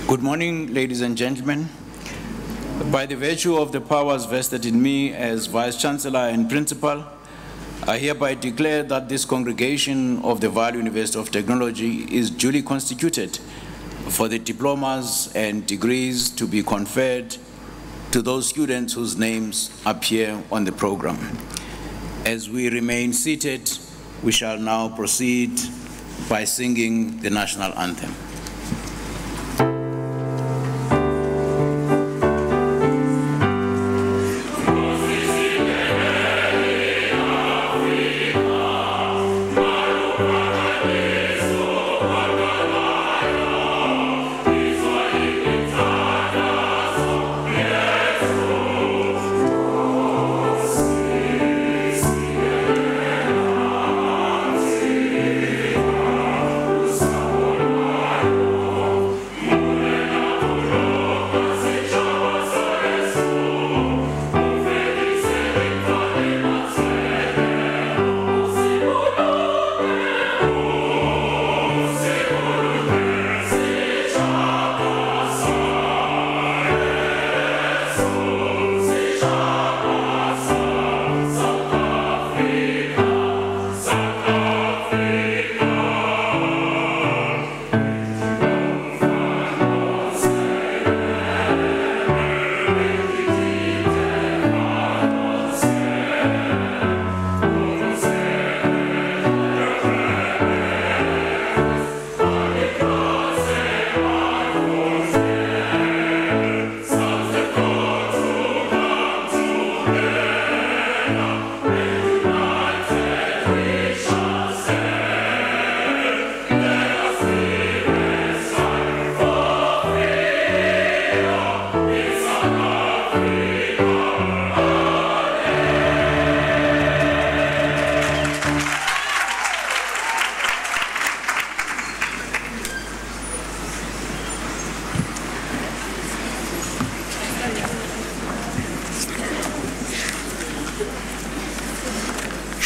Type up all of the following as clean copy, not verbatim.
Good morning, ladies and gentlemen. By the virtue of the powers vested in me as Vice-Chancellor and Principal, I hereby declare that this congregation of the VUT University of Technology is duly constituted for the diplomas and degrees to be conferred to those students whose names appear on the program. As we remain seated, we shall now proceed by singing the national anthem.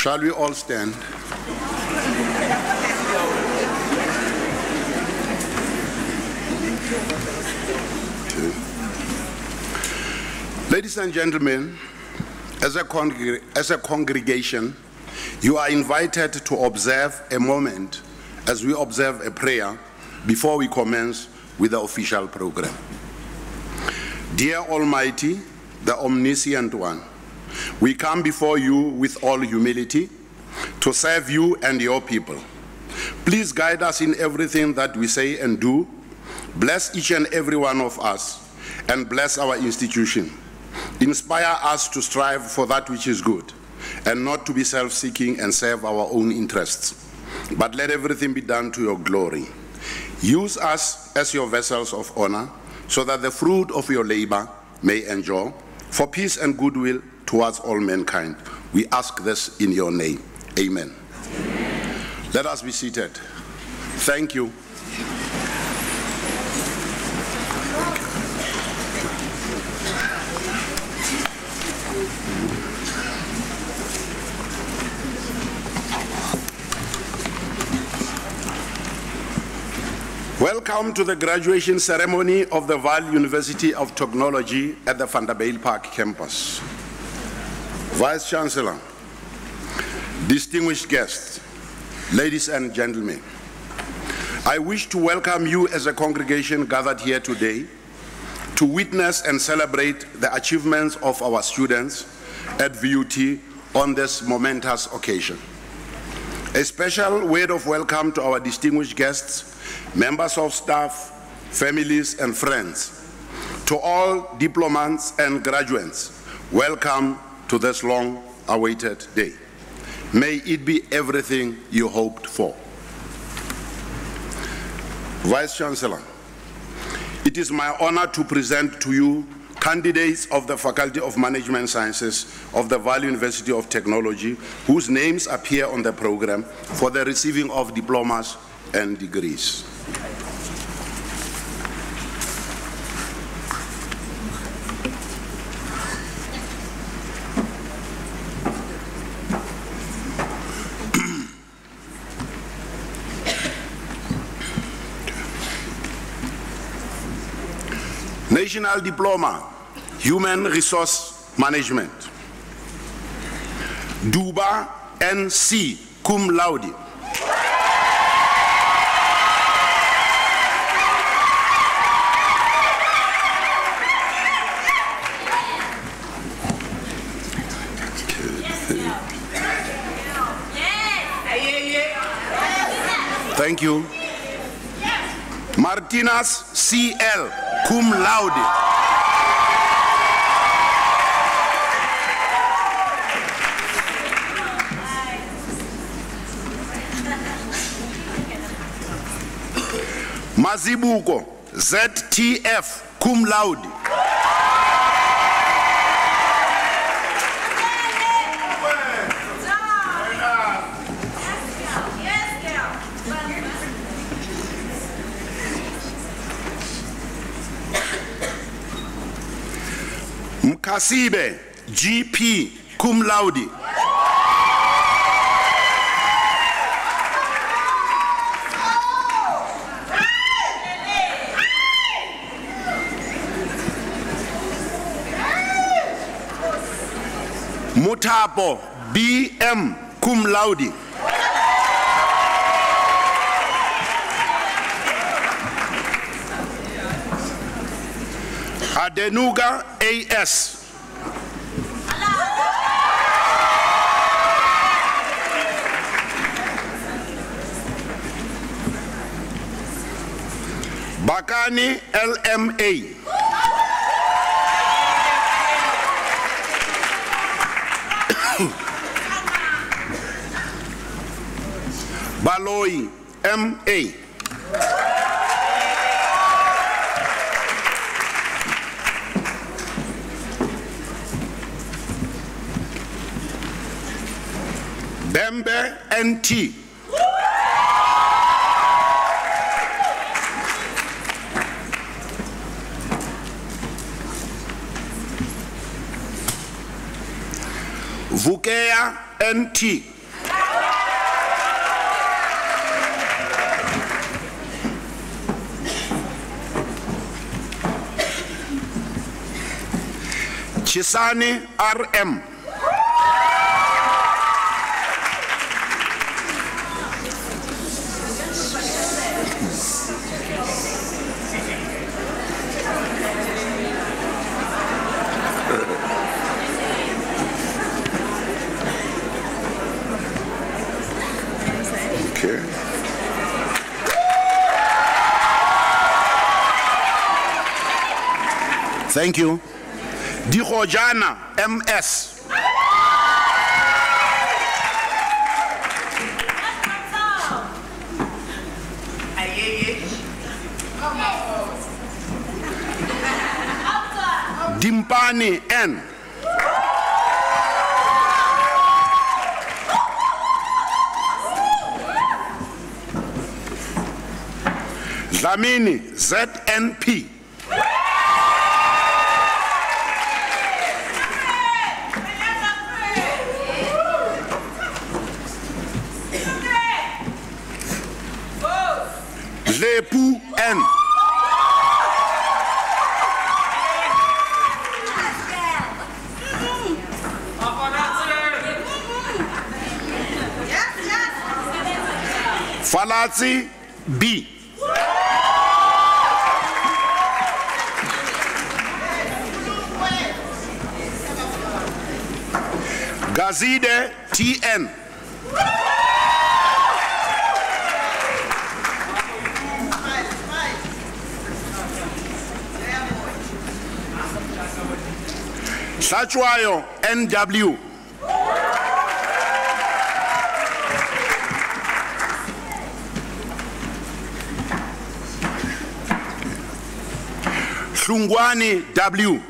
Shall we all stand? Ladies and gentlemen, as a congregation, you are invited to observe a moment as we observe a prayer before we commence with the official program. Dear Almighty, the Omniscient One, we come before you with all humility to serve you and your people. Please guide us in everything that we say and do. Bless each and every one of us and bless our institution. Inspire us to strive for that which is good and not to be self-seeking and serve our own interests. But let everything be done to your glory. Use us as your vessels of honor so that the fruit of your labor may endure for peace and goodwill towards all mankind. We ask this in your name. Amen. Amen. Let us be seated. Thank you. Welcome to the graduation ceremony of the VUT University of Technology at the Vanderbijlpark campus. Vice-Chancellor, distinguished guests, ladies and gentlemen, I wish to welcome you as a congregation gathered here today to witness and celebrate the achievements of our students at VUT on this momentous occasion. A special word of welcome to our distinguished guests, members of staff, families, and friends. To all diplomants and graduates, welcome to this long-awaited day. May it be everything you hoped for. Vice-Chancellor, it is my honor to present to you candidates of the Faculty of Management Sciences of the VUT University of Technology, whose names appear on the program for the receiving of diplomas and degrees. National Diploma, Human Resource Management. Duba N.C., cum laude. Thank you. Martinez C.L., cum laude. Mazibuko Z.T.F., cum laude. Mkasibe G.P., cum laude. Mutapo B.M., cum laude. Adenuga A.S. Bakani L.M.A. Baloi M.A. Bembe N.T. Vukea N.T. Chisani R.M. Okay. Thank you. Dihojana M.S. Dimpani N. Zamini Z.N.P. Lepu N. Falatsi B. Gazide T.N. Sachwayo N.W. Shungwani W.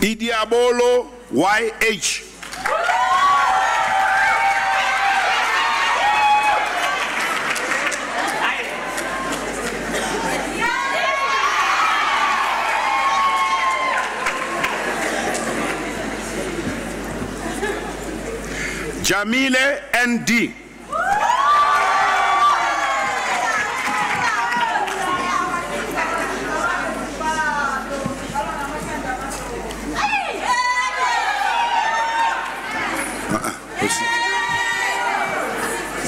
Idiabolo Y.H. Jamile ND.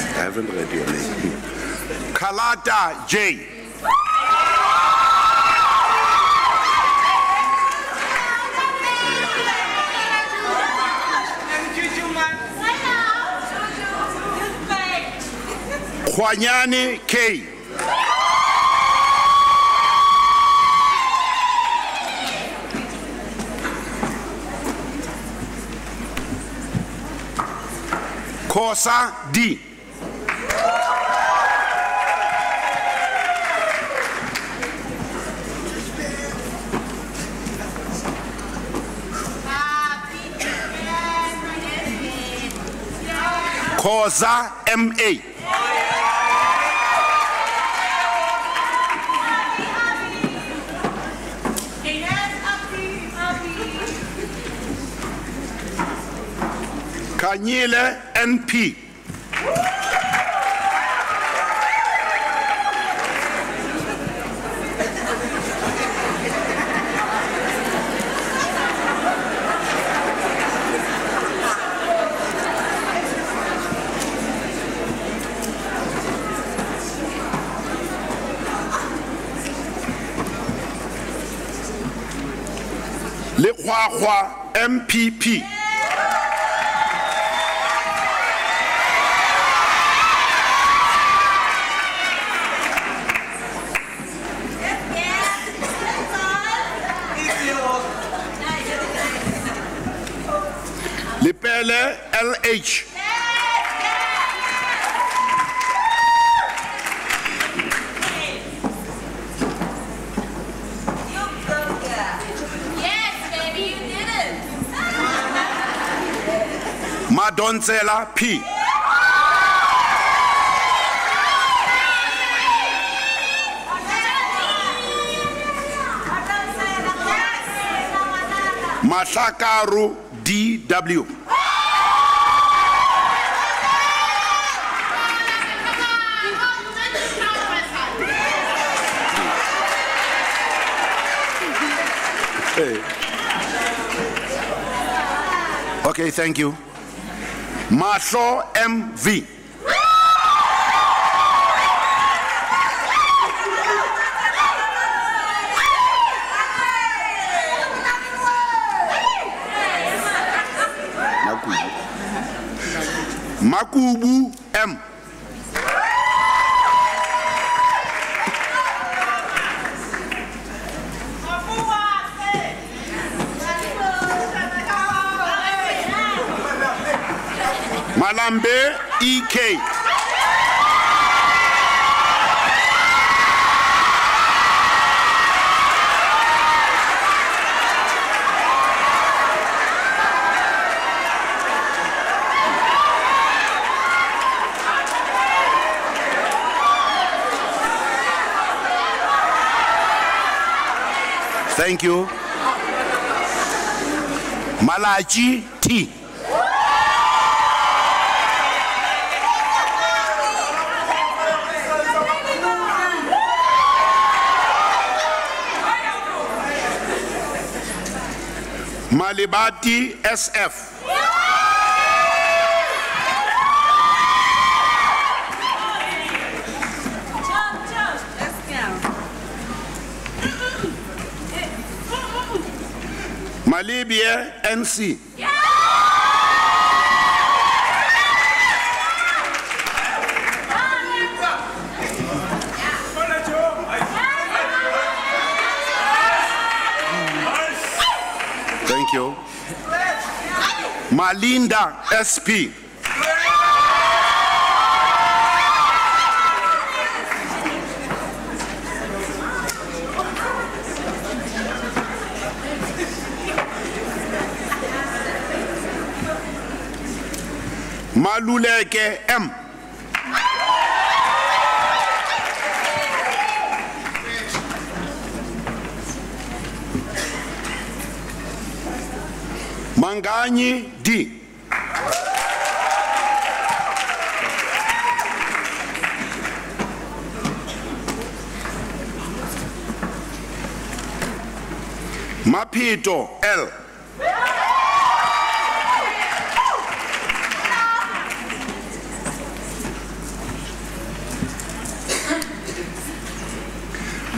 I haven't read your name. Kalata J. Kwanyani K. Kosa D. Kosa M.A. Kanyile NP. Lekhwakgwa MPP. Lepele LH. Madonsela P. Mashakaru DW. Hey. Okay, thank you. Masho MV. Makubu M. Malambe EK. Thank you. Malachi T. Malibati SF. Malibia NC. Thank you. Malinda SP. Maluleke M. Manganyi D. Mapito L.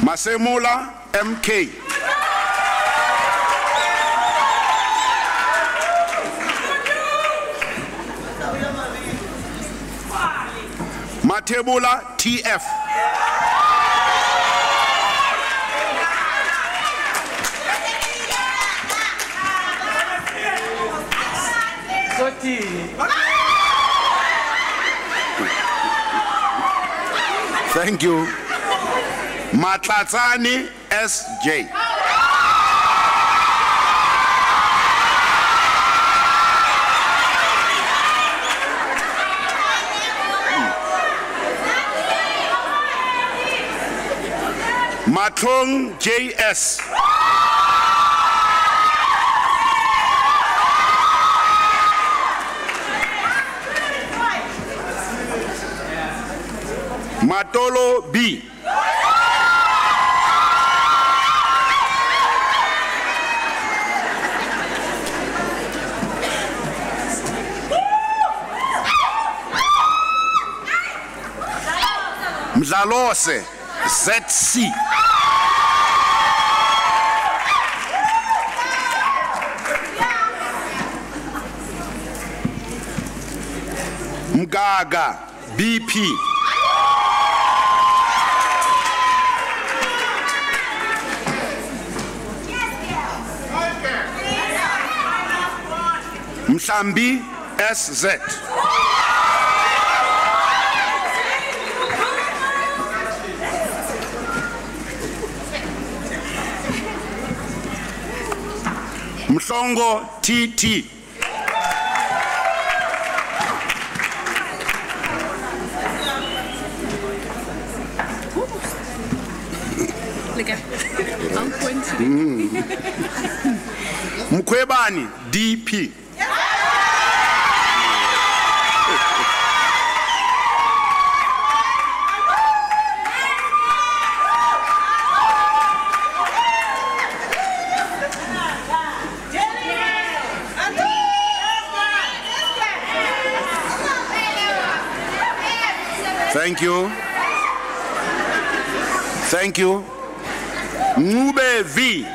Masemula MK. Matebula TF. Thank you. Matlatsani SJ. Matong JS. Matolo B. Mzalose ZC. Mgaga BP. Msambi SZ. Msongo TT. Mkwebani DP. Thank you. Thank you. Ngube V.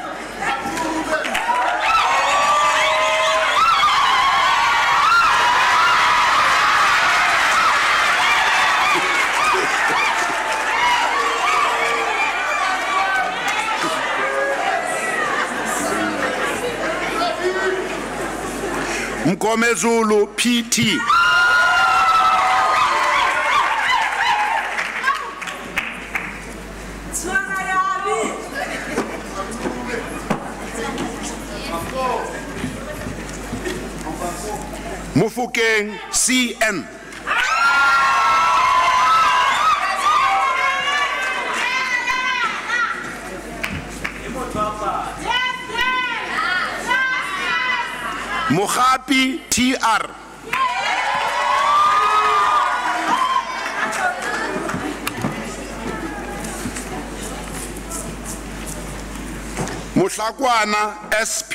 Mkomezulu PT. Mufukeng CN. Muhapi TR. Muhlakwana SP.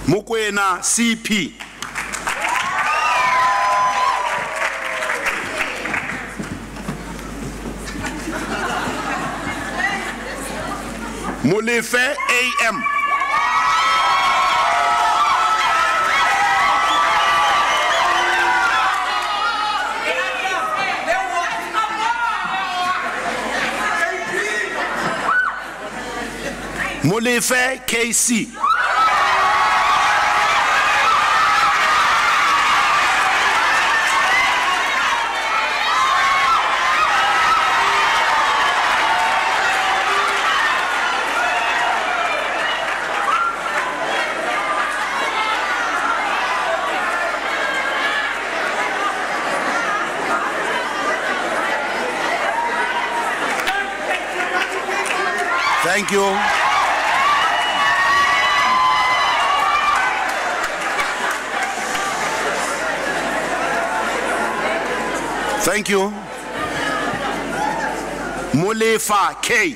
Mukwena CP. Mulefe AM. Mulefe KC. Thank you. Thank you. Molefa K.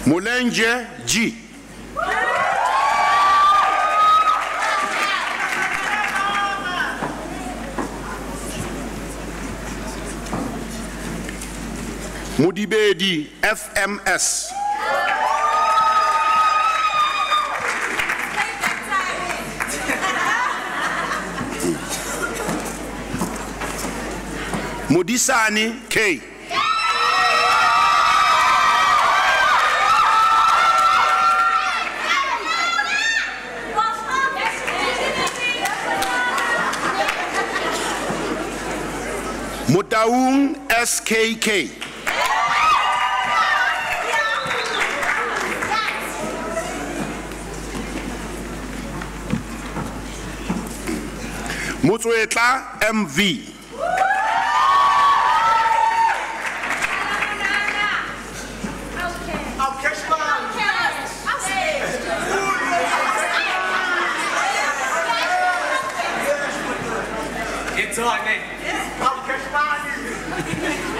Mulenje G. Mudibedi FMS. Mudisani K. Mutaung SKK. Mutuetla MV.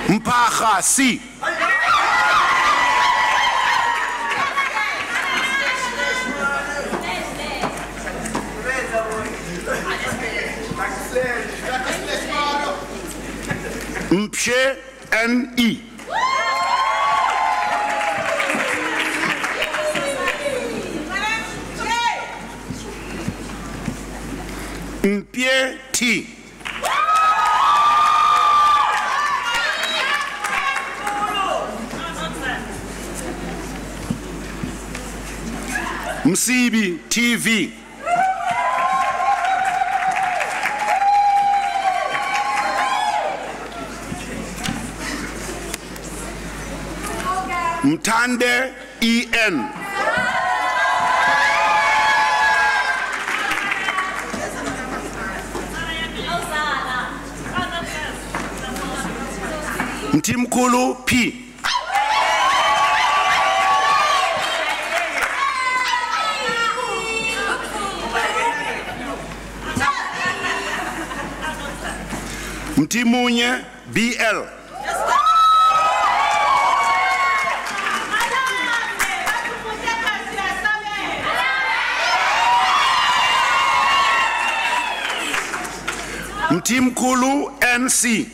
Mpacha C. Mpshe NE. Mpie T. Msibi TV. Mtande EN. Mtimkulu P. Mtimunye BL. Mtimkulu NC.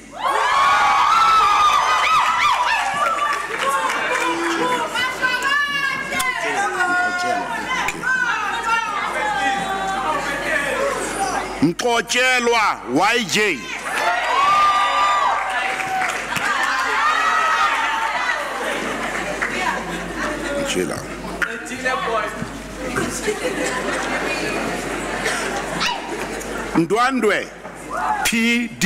Mkojelwa YJ. Ndwandwe PD.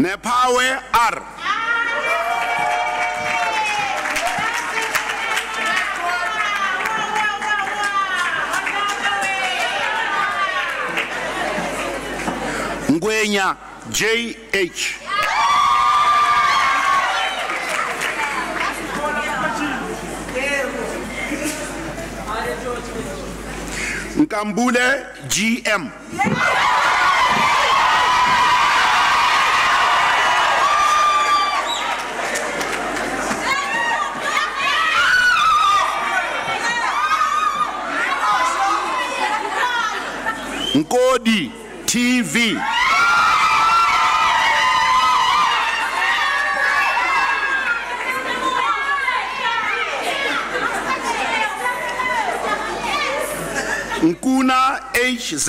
Nepawe R. Ngwenya JH. Nkambule GM. Nkodi TV. Nkuna HZ.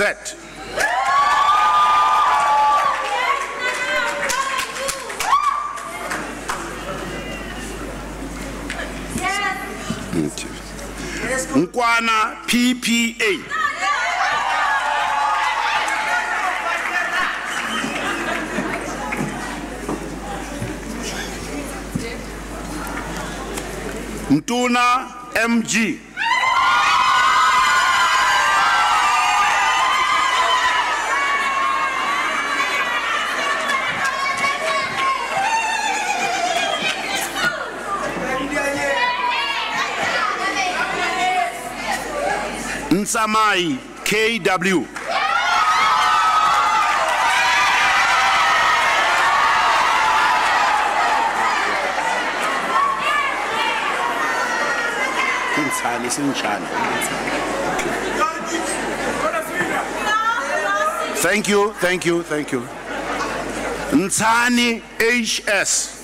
Nkwana PPA. Ntuna MG. Mtsamai KW. Thank you, thank you, thank you. Ntsani HS.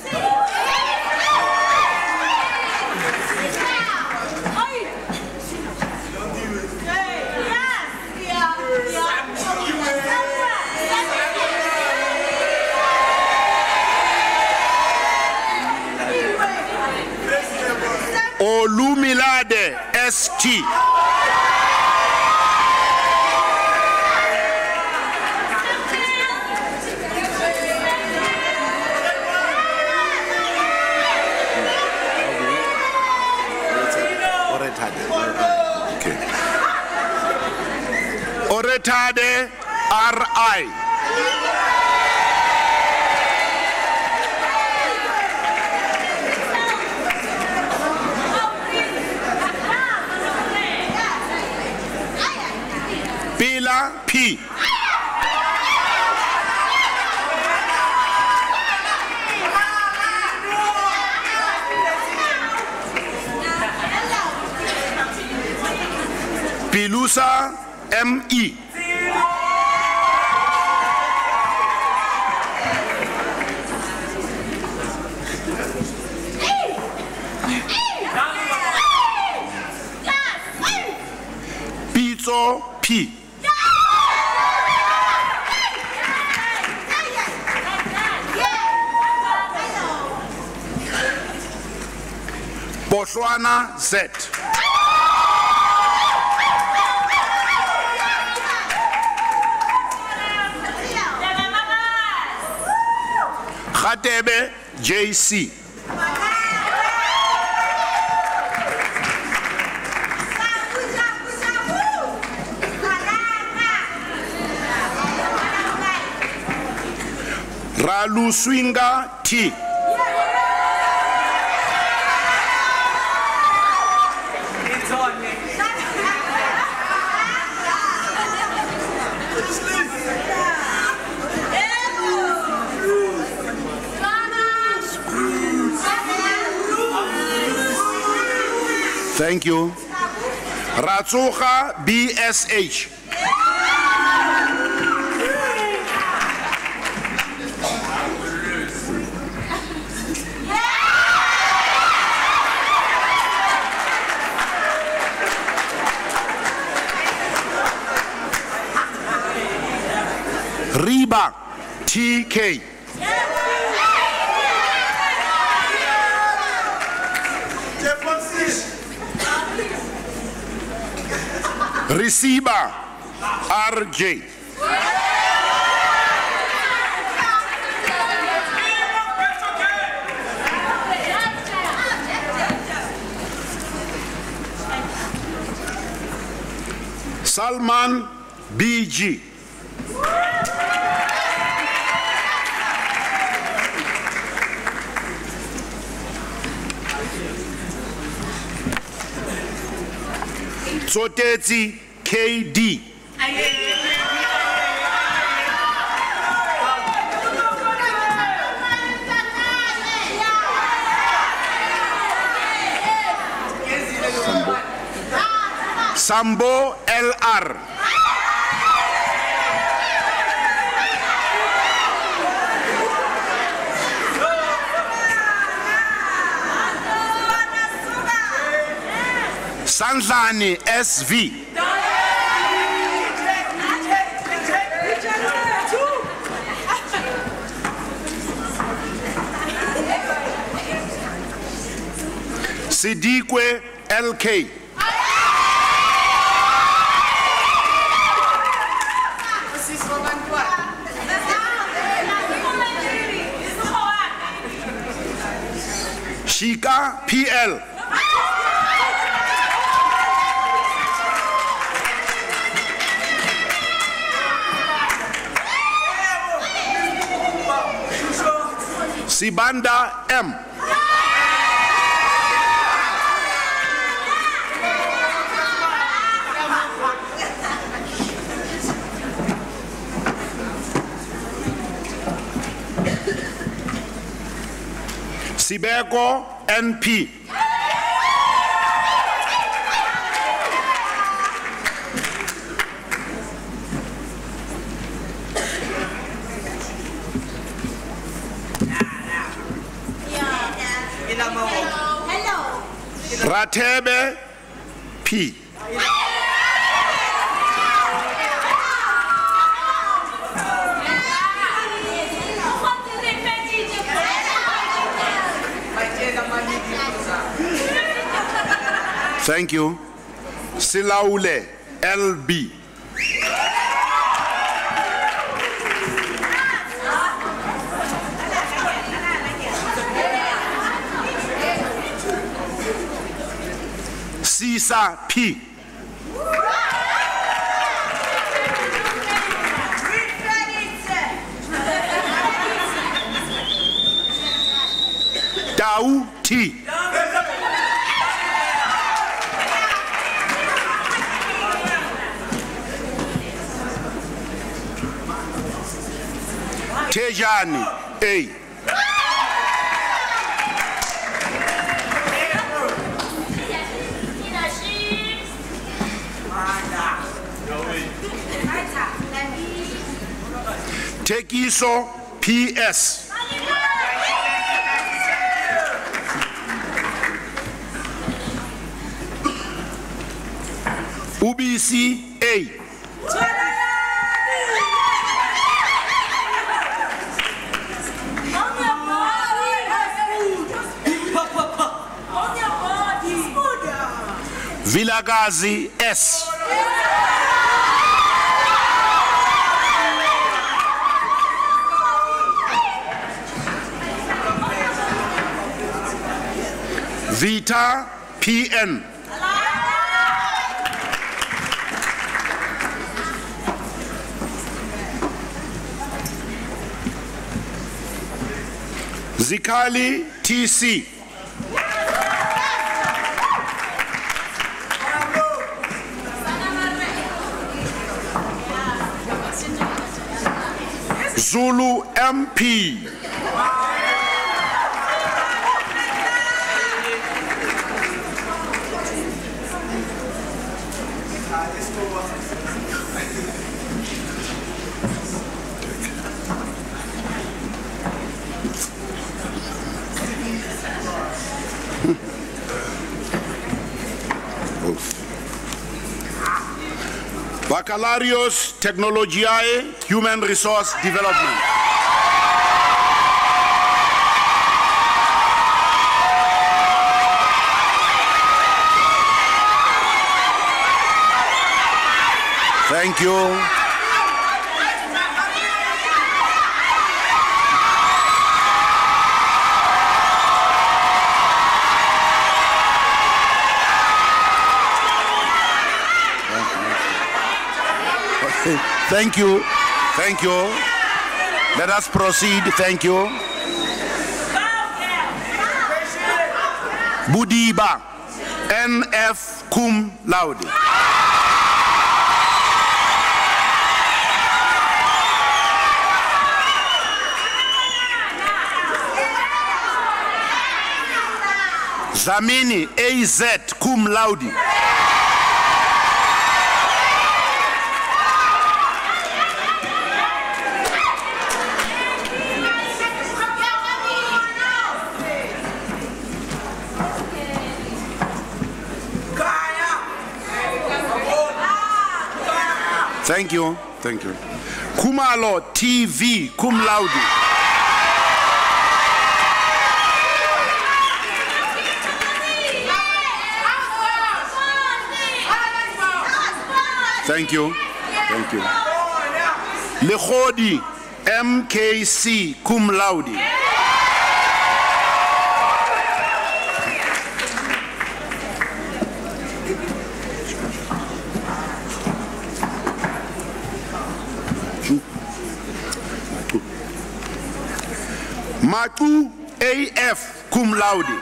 Olumilade ST. Okay. Oretade RI. Pila P. Pilusa ME. Pizzo P. Botswana Z. Khatebe JC. Raluswinga T. Thank you. Ratsuga BSH. Riba TK. Receiver RJ. Salman BG. Sotetsi KD. Sambo LR. Sanzani SV. Sidikwe LK. Shika PL. Sibanda M. Sibeko NP. Ratebe P. Thank you. Silaule LB. Sisa P. Dau T. Tejani A. Tekiso PS. UBC A. Vilagazi S. Vita PN. Zikali TC. Zulu MP. Baccalaureus Technologiae Human Resource Development. Thank you. Thank you. Thank you. Let us proceed. Thank you. Budiba, NF cum laude. Zamini, AZ cum laude. Thank you. Thank you. Kumalo TV cum laude. Thank you. Thank you. Lekhodi MKC cum laude. Matu AF cum laude.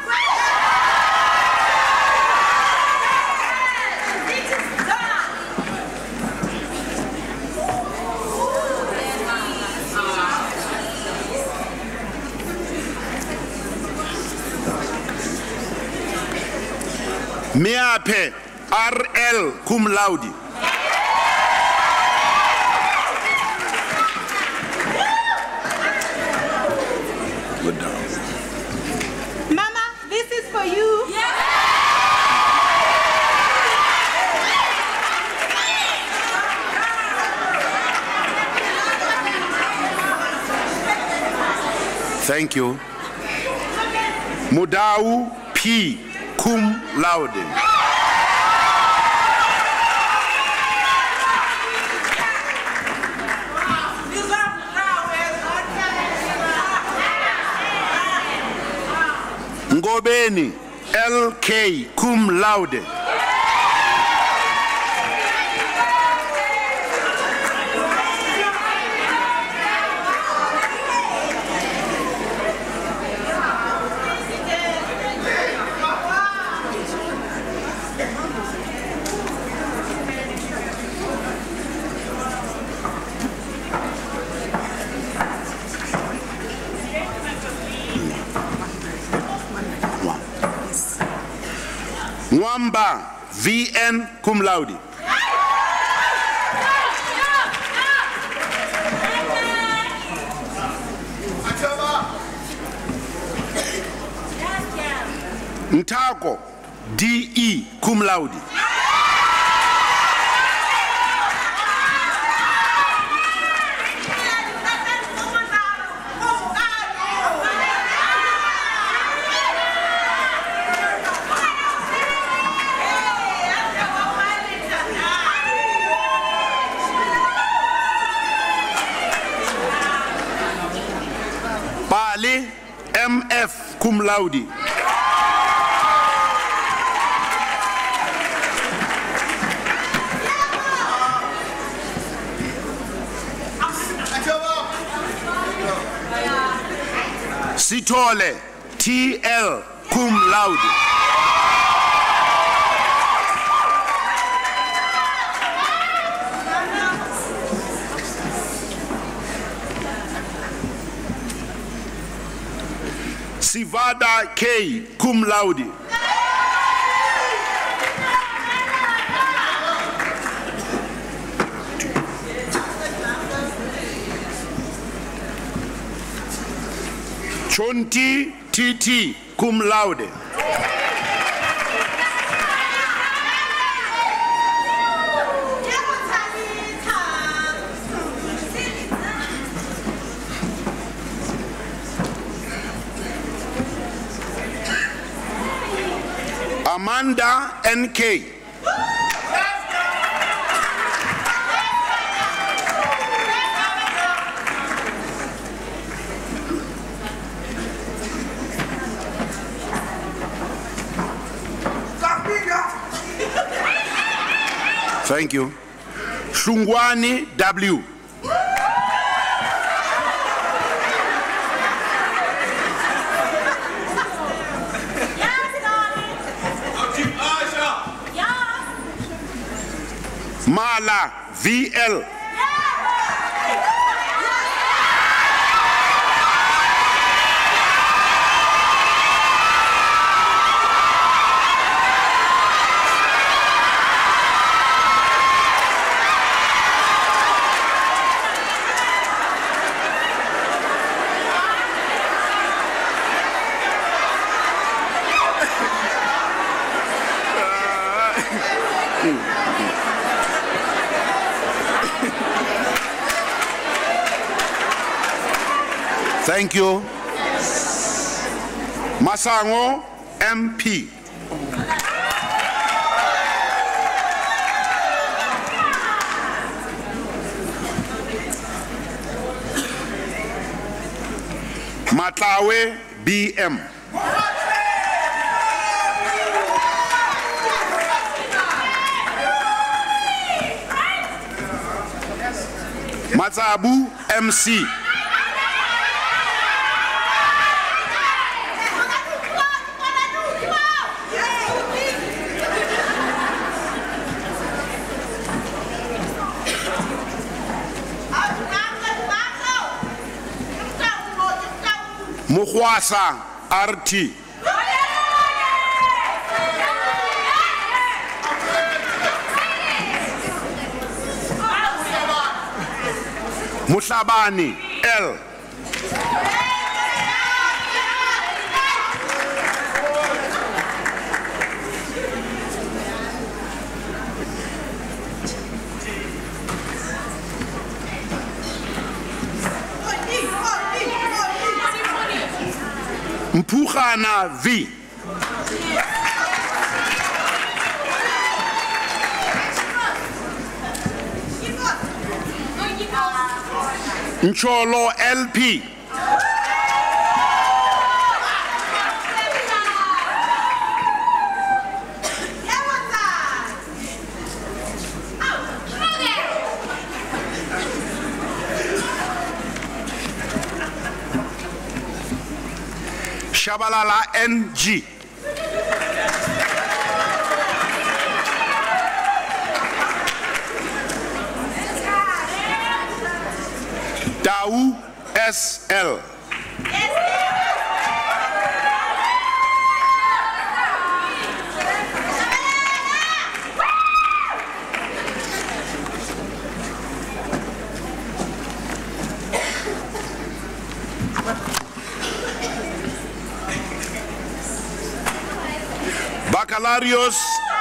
Meape RL cum laude. Good down. Mama, this is for you. Thank you. Mudau P cum laude. Ngobeni LK cum laude. Mwamba VN cum laude. Ntako DE cum laude. Pali MF cum laude. Sitole TL cum laude. Sivada K cum laude. Chonti TT cum laude. Amanda NK. Thank you. Shungwani W. Mala VL. Thank you. Masango MP. Matlawe BM. Matsabu MC. Mukhwasa RT. Muhlabani, L. Mpugana, V. Ncholo, LP. Shabalala, NG. Dau, SL. Baccalaureus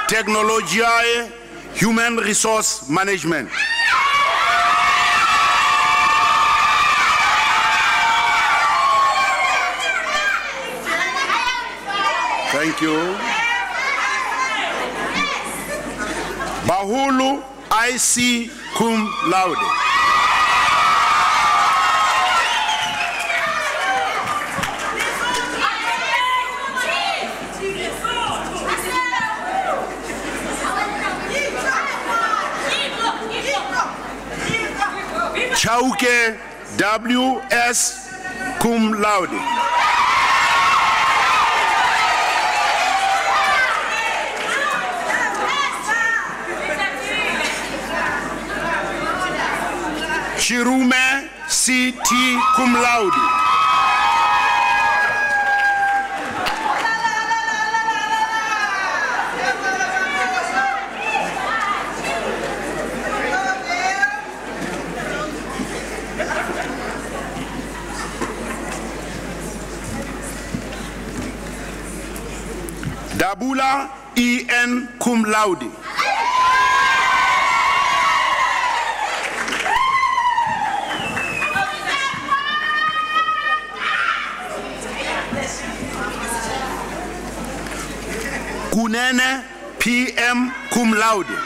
Technologiae Human Resource Management. Thank you. Bahulu IC cum laude. Chauke WS cum laude. Chirume CT cum laude. Dabula EN cum laude. Kunene PM cum laude.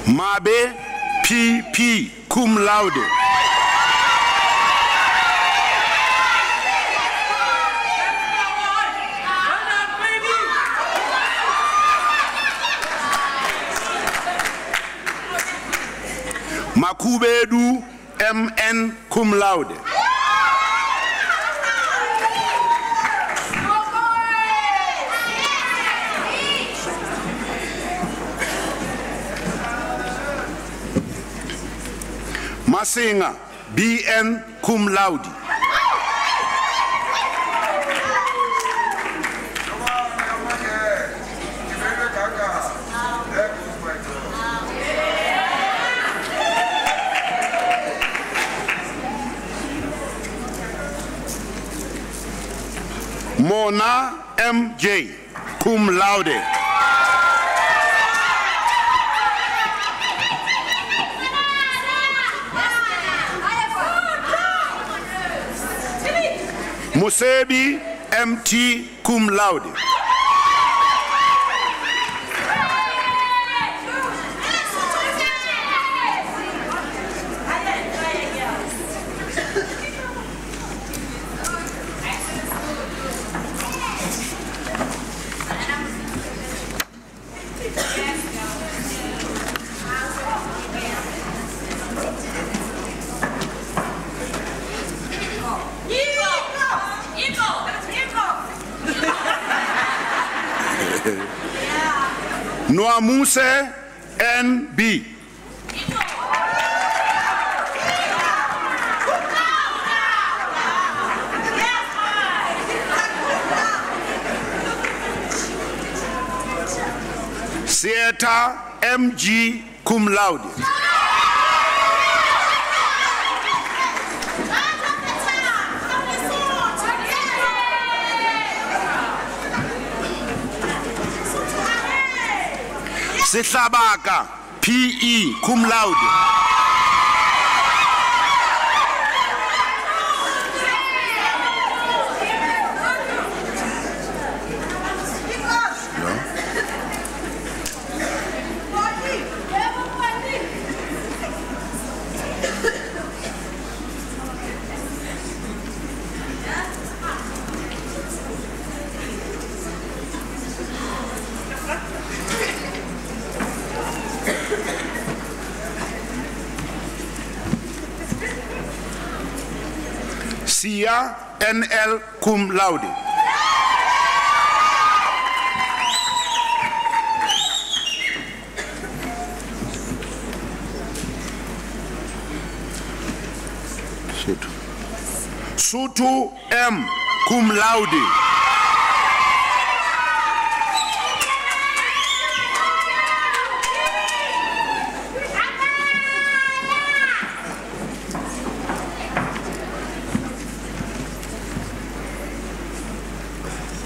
Mabe PP cum laude. Makubedu MN cum laude. Masinga BN cum laude. Mona MJ cum laude. Musebi MT cum laude. Equal. Noamuse NB. Sieta MG cum laude. Sihlabaka PE cum laude. Sia NL cum laude. Sutu M cum laude.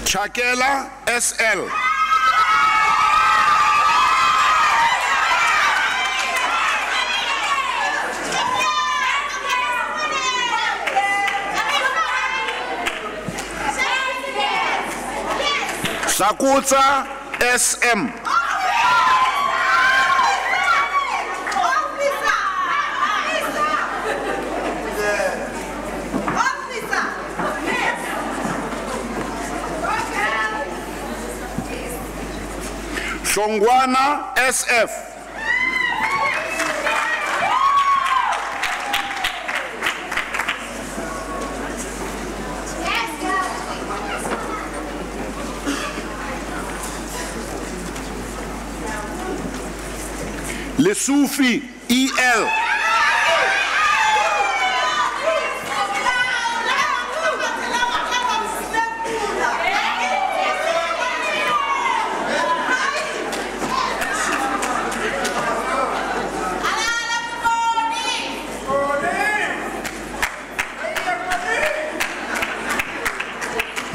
Chakela SL. Sakutsa SM. Shongwana SF. Lesufi EL.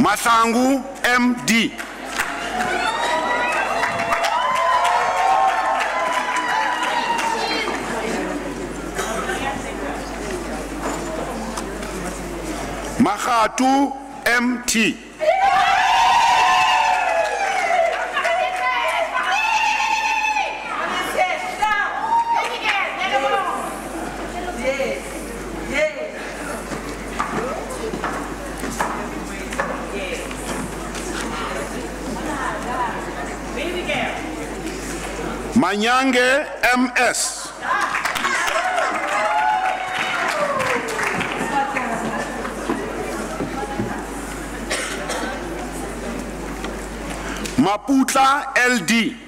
Masangu MD. Mahatu MT. Manyange MS. Maputla LD.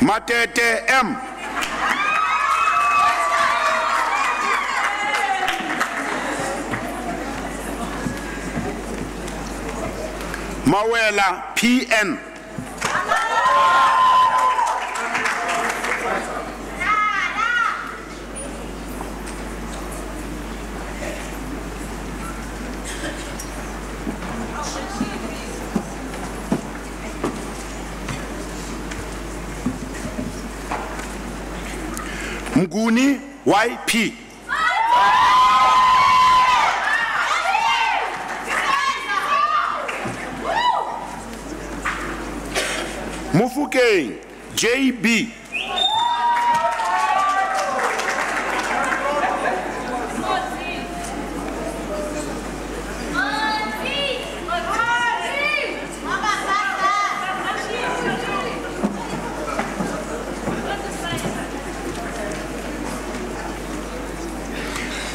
Matete M. Mawela PN. Mguni YP. Mofokeng JB.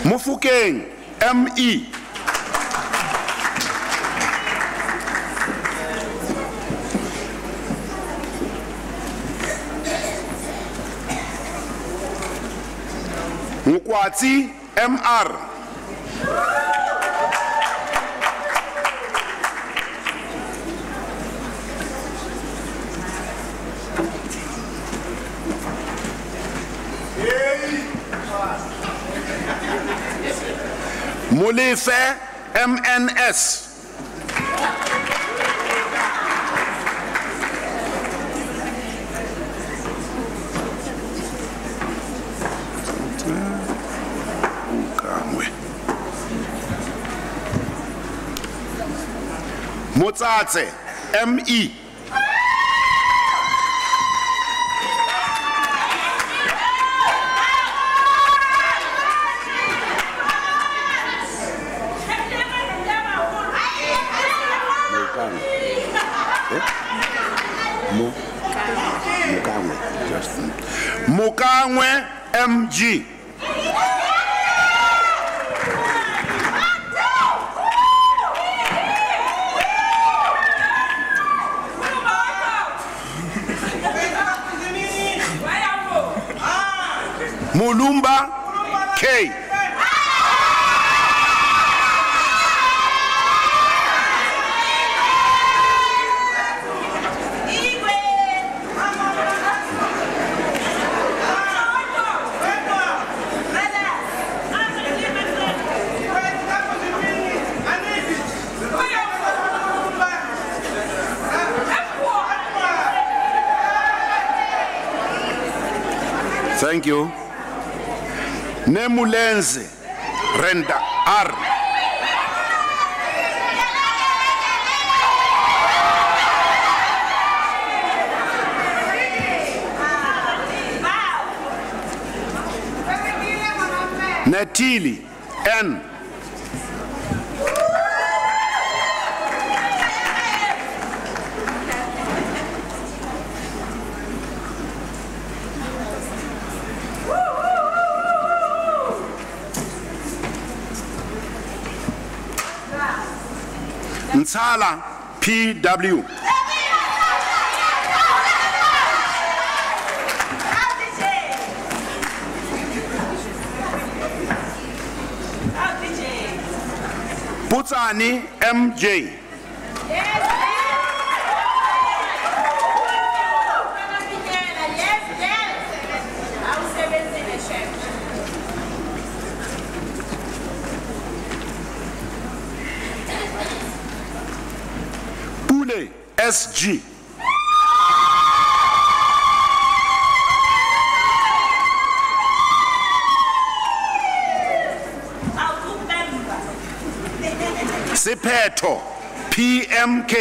Mofokeng ME. Mukwati MR. Mulefe MNS. Motsatse ME. Mukangwe MG. Mulumba K. Thank you. Nemulenze Renda R. Netili N. Nsala PW. Putsani MJ. Pule SG. Sepeto PMK.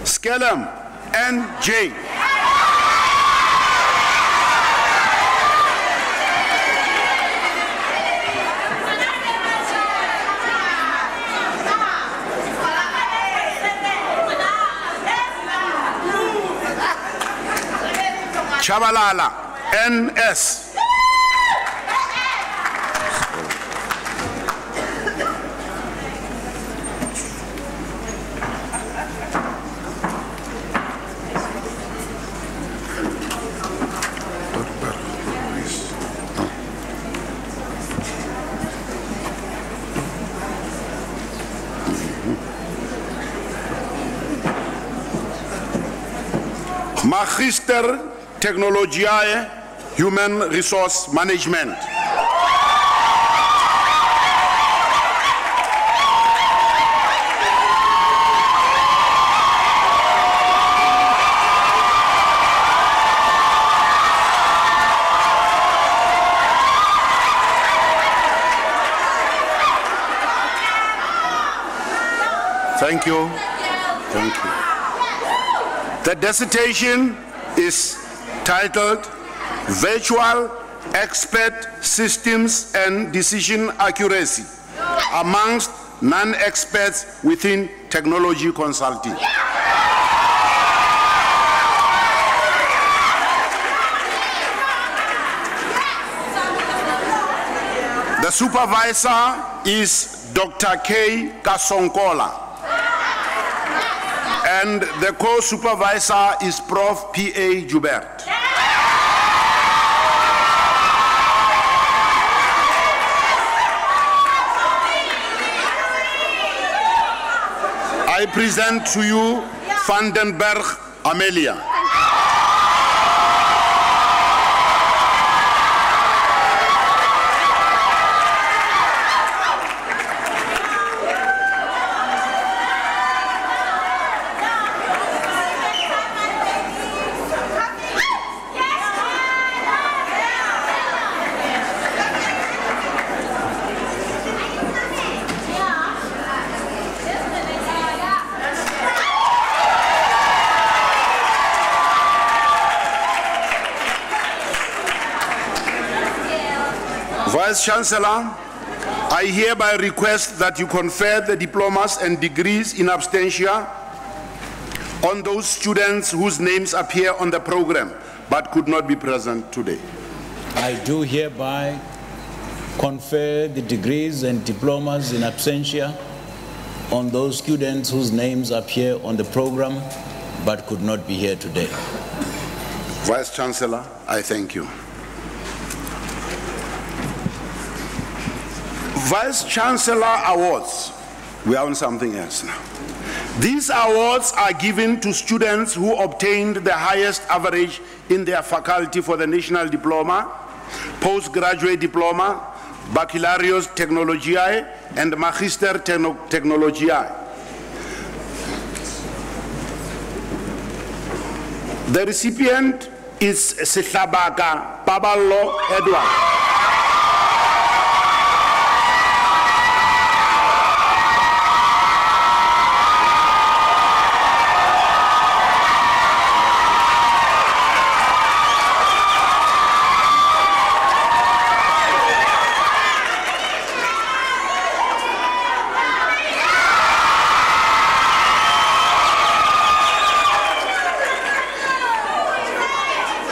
Skellum NJ. Chabalala NS. Magister Technologiae Human Resource Management. Thank you. Thank you. The dissertation is titled Virtual Expert Systems and Decision Accuracy amongst non-experts within technology consulting. The supervisor is Dr. K. Kasonkola, and the co-supervisor is Prof. P.A. Joubert. I present to you Vandenberg Amelia. Vice Chancellor, I hereby request that you confer the diplomas and degrees in absentia on those students whose names appear on the program but could not be present today. I do hereby confer the degrees and diplomas in absentia on those students whose names appear on the program but could not be here today. Vice Chancellor, I thank you. Vice Chancellor Awards. We are on something else now. These awards are given to students who obtained the highest average in their faculty for the National Diploma, Postgraduate Diploma, Baccalaureus Technologiae, and Magister Technologiae. The recipient is Sihlabaka Paballo Edward.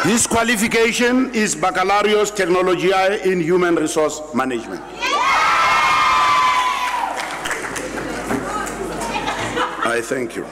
His qualification is Baccalaureus Technologiae in Human Resource Management. I thank you.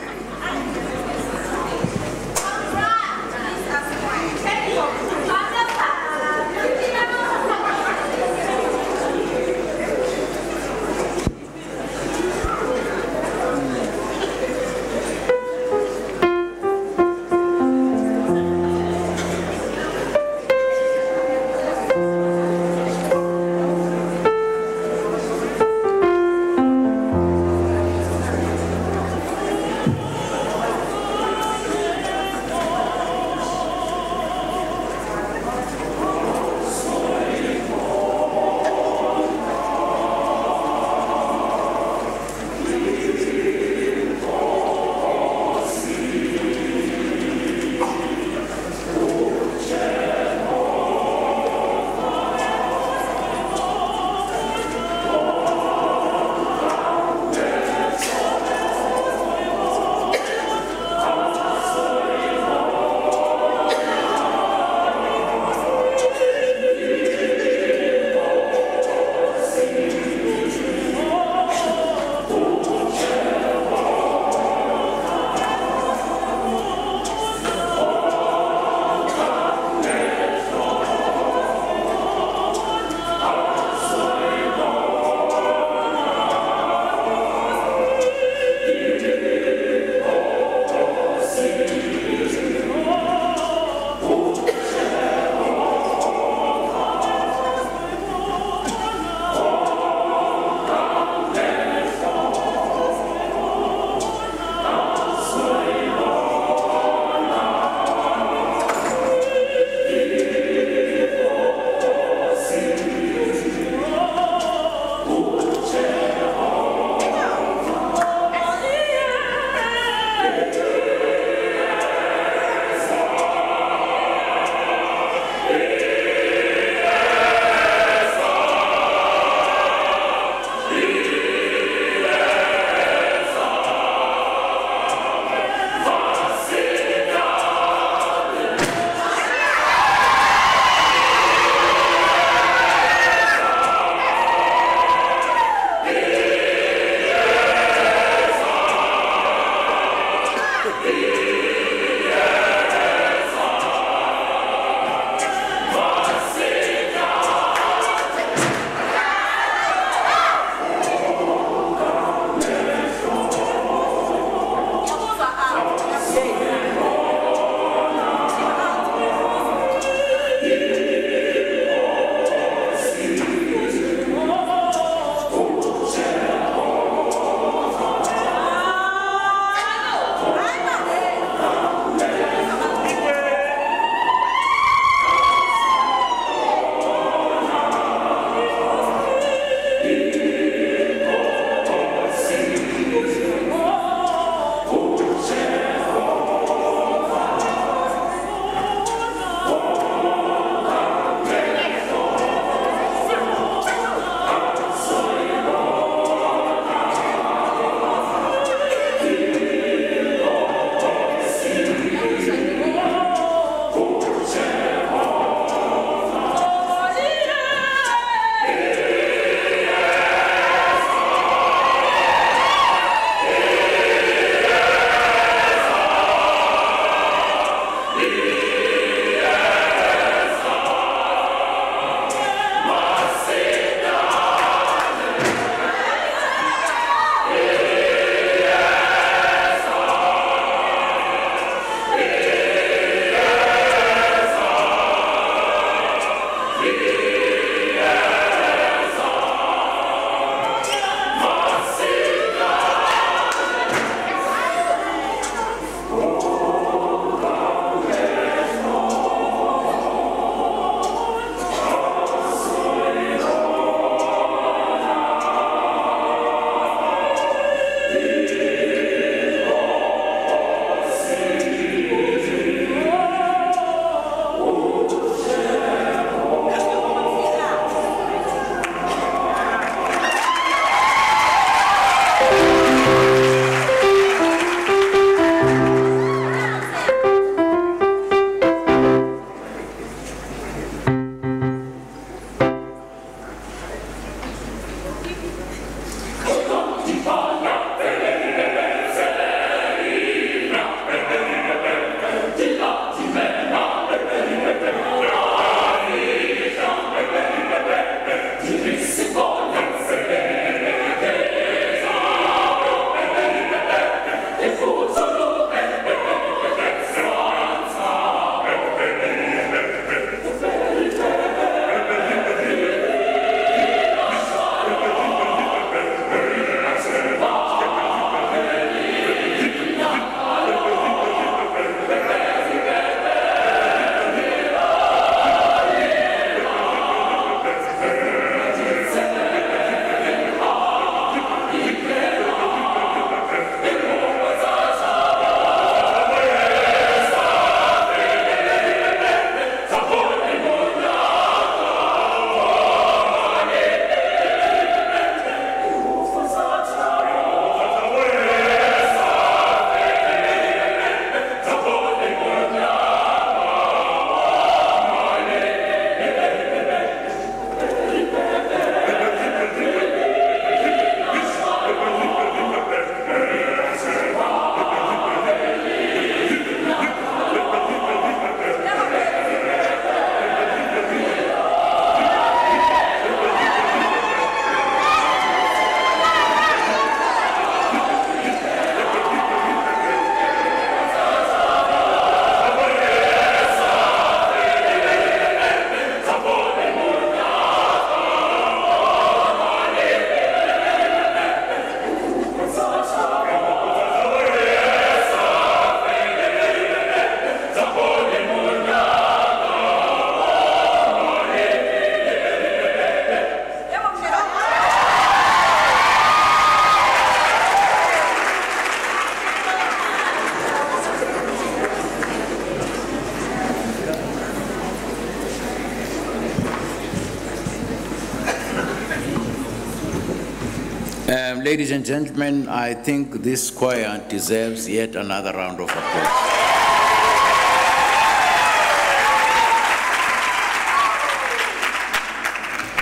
Ladies and gentlemen, I think this choir deserves yet another round of applause.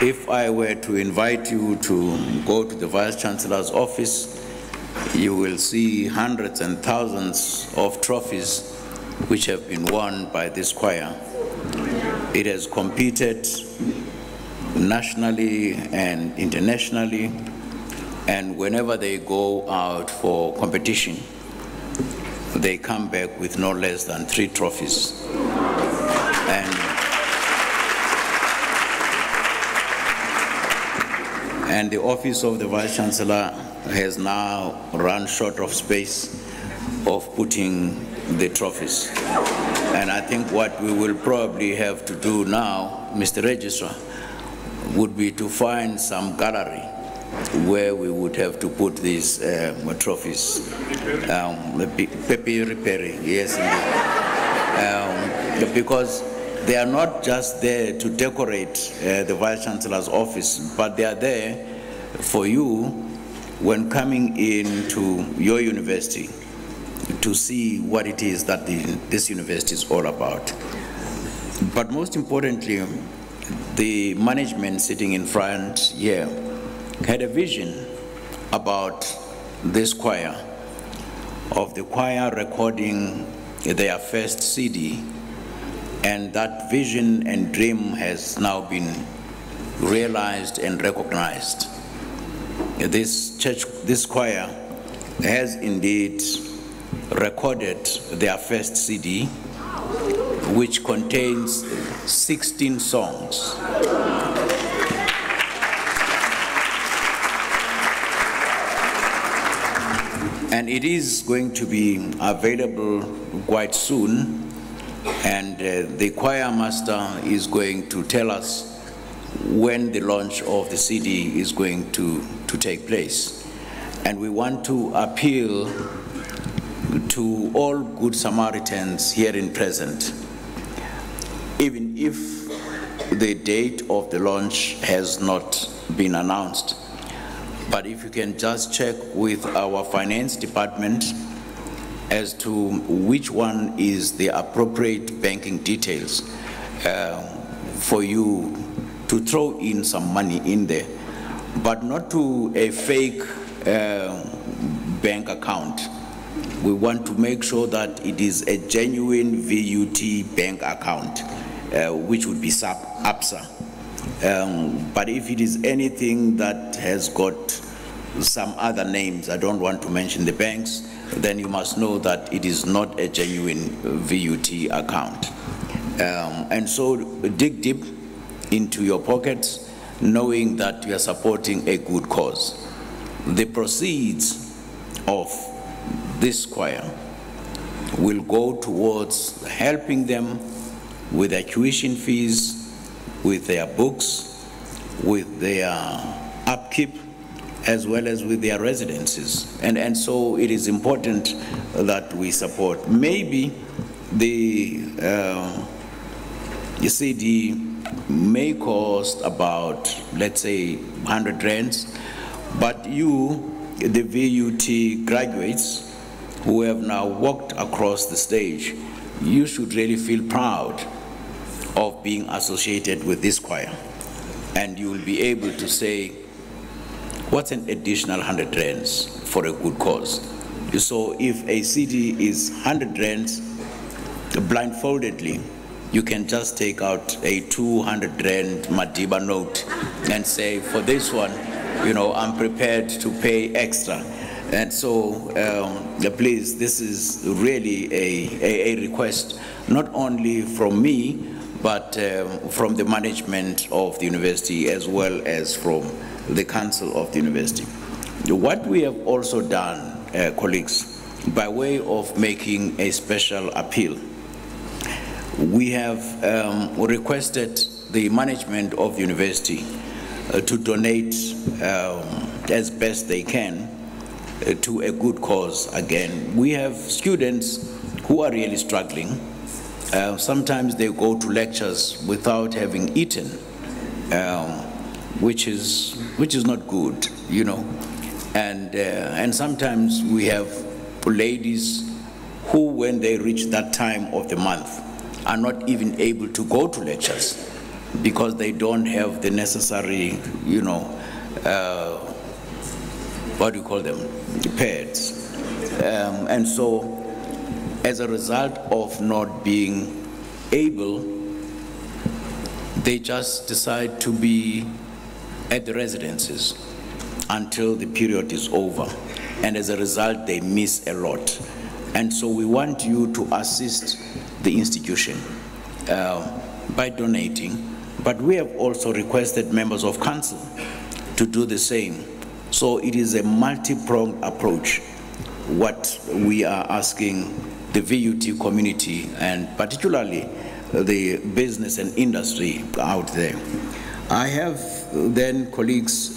If I were to invite you to go to the Vice-Chancellor's office, you will see hundreds and thousands of trophies which have been won by this choir. It has competed nationally and internationally, and whenever they go out for competition, they come back with no less than 3 trophies. And the office of the Vice-Chancellor has now run short of space of putting the trophies. And I think what we will probably have to do now, Mr. Registrar, would be to find some gallery where we would have to put these trophies. Peri, yes, indeed. Because they are not just there to decorate the Vice-Chancellor's office, but they are there for you when coming into your university to see what it is that this university is all about. But most importantly, the management sitting in front here had a vision about this choir, of the choir recording their first CD, and that vision and dream has now been realized and recognized. This choir has indeed recorded their first CD, which contains 16 songs. And it is going to be available quite soon. And the choir master is going to tell us when the launch of the CD is going to take place. And we want to appeal to all good Samaritans here in present, even if the date of the launch has not been announced. But if you can just check with our finance department as to which one is the appropriate banking details for you to throw in some money in there, but not to a fake bank account. We want to make sure that it is a genuine VUT bank account, which would be APSA. But if it is anything that has got some other names, I don't want to mention the banks, then you must know that it is not a genuine VUT account. And so dig deep into your pockets, knowing that you are supporting a good cause. The proceeds of this choir will go towards helping them with their tuition fees, with their books, with their upkeep, as well as with their residences. And so it is important that we support. Maybe the CD may cost about, let's say, 100 rands, but you, the VUT graduates who have now walked across the stage, you should really feel proud of being associated with this choir. And you will be able to say, what's an additional 100 rands for a good cause? So if a CD is 100 rands, blindfoldedly, you can just take out a 200 rand Madiba note and say, for this one, you know, I'm prepared to pay extra. And so, please, this is really a request, not only from me, but from the management of the university, as well as from the council of the university. What we have also done, colleagues, by way of making a special appeal, we have requested the management of the university to donate as best they can to a good cause. Again, we have students who are really struggling. Sometimes they go to lectures without having eaten, which is not good, you know. And sometimes we have ladies who, when they reach that time of the month, are not even able to go to lectures because they don't have the necessary, what do you call them, pads. And so, as a result of not being able, they just decide to be at the residences until the period is over. And as a result, they miss a lot. And so we want you to assist the institution by donating. But we have also requested members of council to do the same. So it is a multi-pronged approach, what we are asking the VUT community, and particularly the business and industry out there. I have then, colleagues,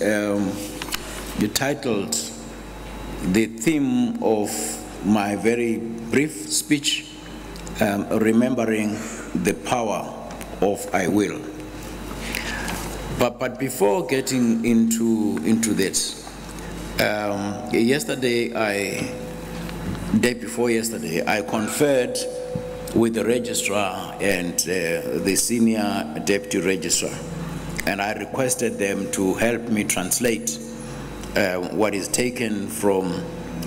titled the theme of my very brief speech, remembering the power of I will. But before getting into this, day before yesterday, I conferred with the registrar and the senior deputy registrar, and I requested them to help me translate what is taken from,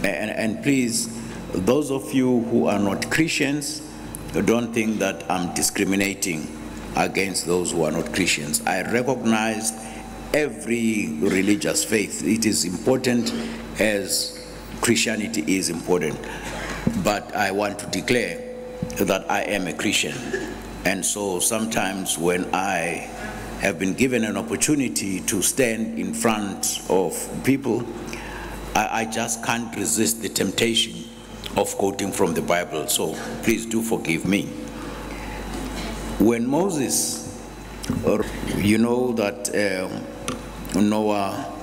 and please, those of you who are not Christians, don't think that I'm discriminating against those who are not Christians. I recognize every religious faith. It is important as Christianity is important. But I want to declare that I am a Christian. And so sometimes when I have been given an opportunity to stand in front of people, I just can't resist the temptation of quoting from the Bible. So please do forgive me. When Moses, you know that Noah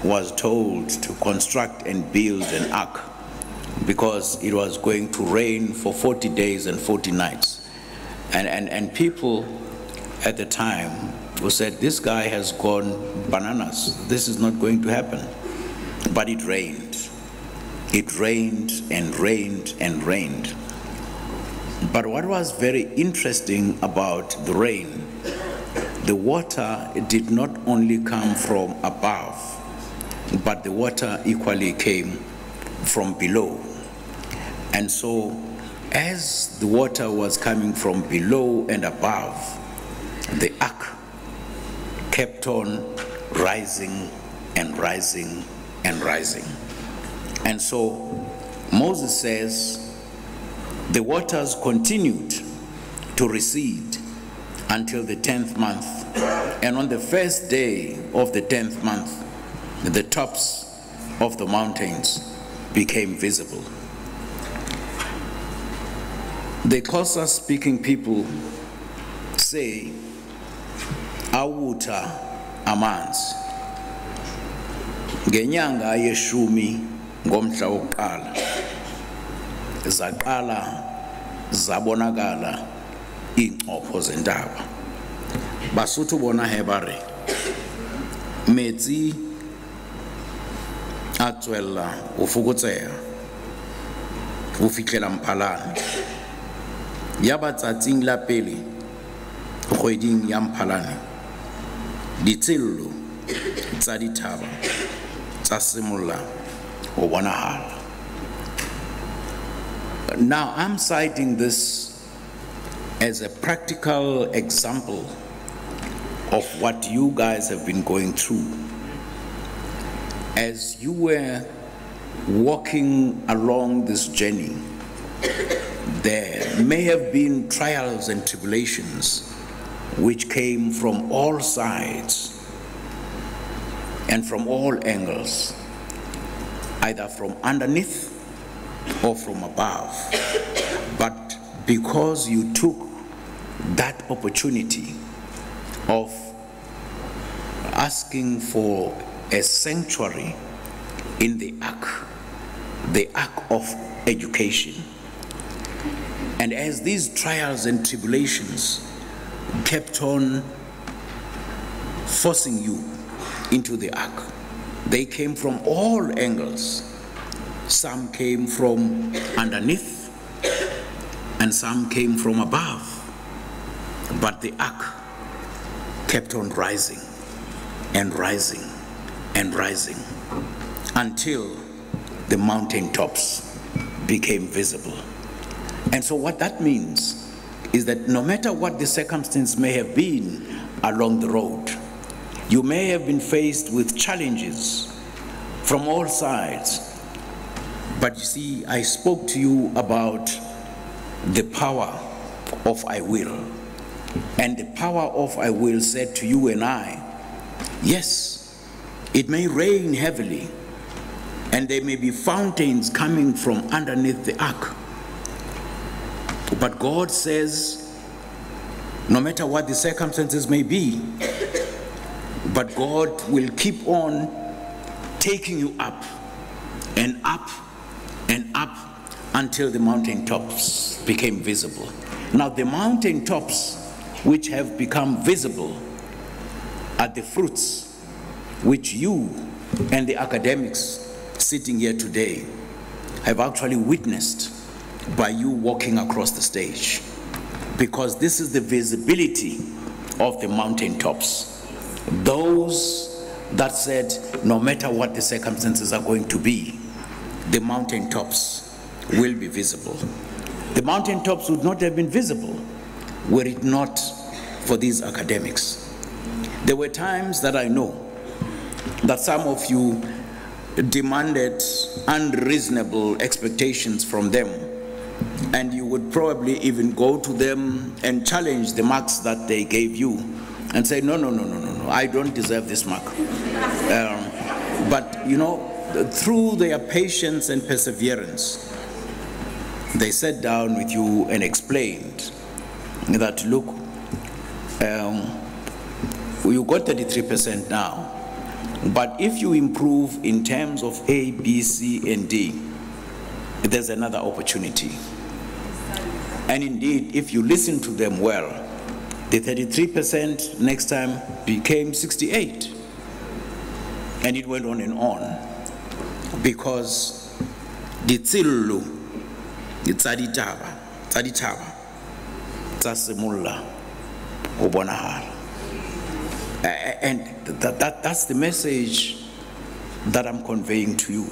was told to construct and build an ark because it was going to rain for 40 days and 40 nights. And people at the time who said, this guy has gone bananas, this is not going to happen. But it rained. It rained and rained and rained. But what was very interesting about the rain, the water did not only come from above, but the water equally came from below. And so, as the water was coming from below and above, the ark kept on rising and rising and rising. And so, Moses says, the waters continued to recede until the 10th month. And on the first day of the 10th month, the tops of the mountains became visible. The Xhosa speaking people say, awuta amanzi. Ngenyanga yeshumi ngomhla wokuqala zaqala zabonakala iincopho zentaba. Basotho bona he bare metsi a tswella o fokotseha o fitlela Mphalane. Ya ba tsatsing la pele kgweding ya Mphalane ditsello tsa dithaba tsa simolla ho bonahala. Now, I'm citing this as a practical example of what you guys have been going through. As you were walking along this journey, there may have been trials and tribulations which came from all sides and from all angles, either from underneath or from above. But because you took that opportunity of asking for a sanctuary in the ark of education, and as these trials and tribulations kept on forcing you into the ark, They came from all angles. Some came from underneath, and some came from above. But the ark kept on rising and rising and rising until the mountaintops became visible. And so what that means is that no matter what the circumstance may have been along the road, you may have been faced with challenges from all sides. But you see, I spoke to you about the power of I will. And the power of I will said to you and I, yes, it may rain heavily, and there may be fountains coming from underneath the ark. But God says, no matter what the circumstances may be, but God will keep on taking you up and up and up until the mountaintops became visible. Now the mountaintops which have become visible are the fruits which you and the academics sitting here today have actually witnessed by you walking across the stage. Because this is the visibility of the mountaintops. Those that said, no matter what the circumstances are going to be, the mountaintops will be visible. The mountaintops would not have been visible were it not for these academics. There were times that I know that some of you demanded unreasonable expectations from them, and you would probably even go to them and challenge the marks that they gave you and say, no, I don't deserve this mark. But you know, through their patience and perseverance, they sat down with you and explained that, look, you got 33% now, but if you improve in terms of A, B, C, and D, there's another opportunity. And indeed, if you listen to them well, the 33% next time became 68. And it went on and on. Because the tsilu, the tsaditaba, tsasimula, obonahara. And that's the message that I'm conveying to you.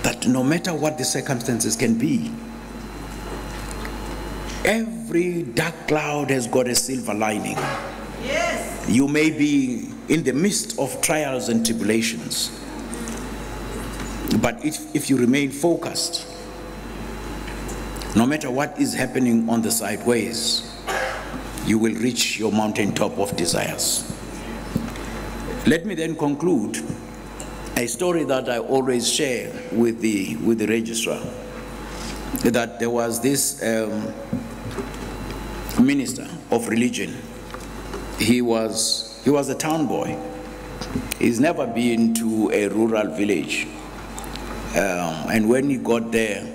That no matter what the circumstances can be, every dark cloud has got a silver lining. Yes. You may be in the midst of trials and tribulations, but if you remain focused, no matter what is happening on the sideways, you will reach your mountaintop of desires. Let me then conclude a story that I always share with the registrar, that there was this minister of religion. He was a town boy. He's never been to a rural village. And when he got there,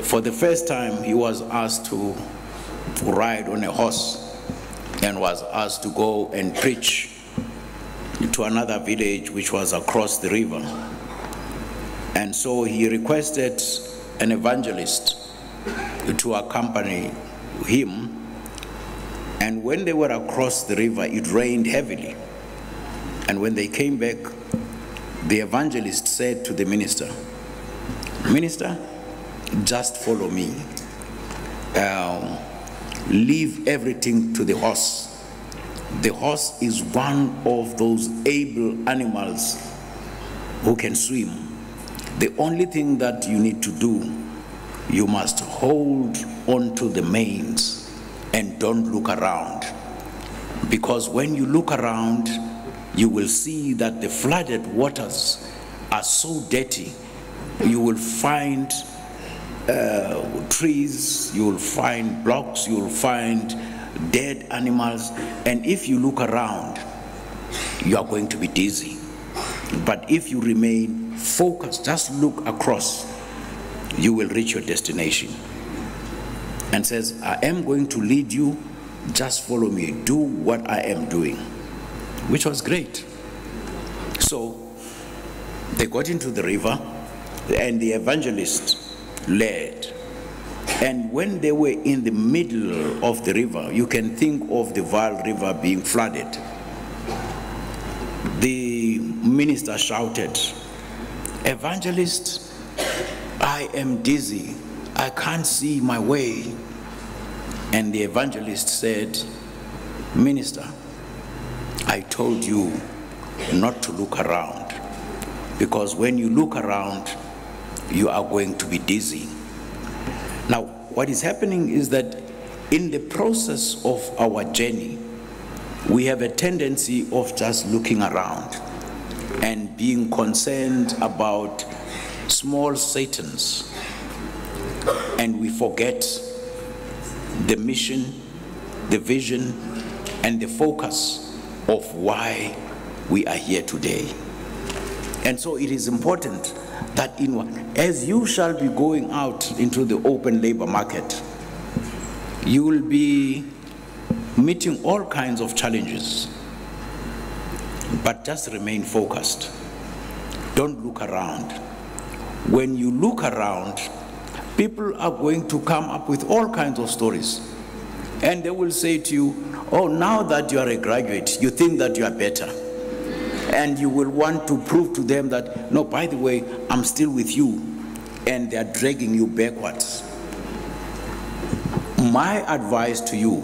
for the first time, he was asked to ride on a horse and was asked to go and preach to another village which was across the river. And so he requested an evangelist to accompany him. And when they were across the river, it rained heavily. And when they came back, the evangelist said to the minister, "Minister, just follow me. Leave everything to the horse. The horse is one of those able animals who can swim. The only thing that you need to do, you must hold on to the manes and don't look around. Because when you look around, you will see that the flooded waters are so dirty. You will find trees, you will find blocks, you will find dead animals, and if you look around, you are going to be dizzy. But if you remain focused, just look across, you will reach your destination." And says, "I am going to lead you, just follow me, do what I am doing," which was great. So They got into the river, and the evangelist led. And when they were in the middle of the river, you can think of the Vaal River being flooded. The minister shouted, "Evangelist, I am dizzy. I can't see my way." And the evangelist said, "Minister, I told you not to look around, because when you look around, you are going to be dizzy." Now, what is happening is that in the process of our journey, we have a tendency of just looking around and being concerned about small Satans, and we forget the mission, the vision, and the focus of why we are here today. And so it is important that as you shall be going out into the open labor market, you will be meeting all kinds of challenges, but just remain focused. Don't look around. When you look around, people are going to come up with all kinds of stories, and they will say to you, "Oh, now that you are a graduate, you think that you are better." And you will want to prove to them that, "No, by the way, I'm still with you," and they are dragging you backwards. My advice to you,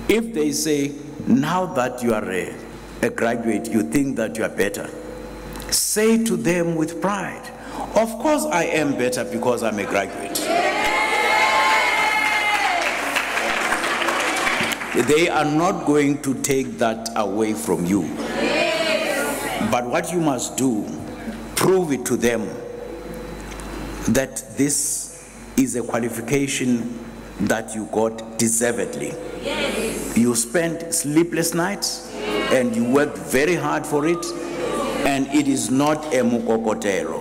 if they say, "Now that you are a graduate, you think that you are better," say to them with pride, "Of course I am better because I'm a graduate." They are not going to take that away from you. But what you must do, prove it to them that this is a qualification that you got deservedly. Yes. You spent sleepless nights and you worked very hard for it, and it is not a mukokotero.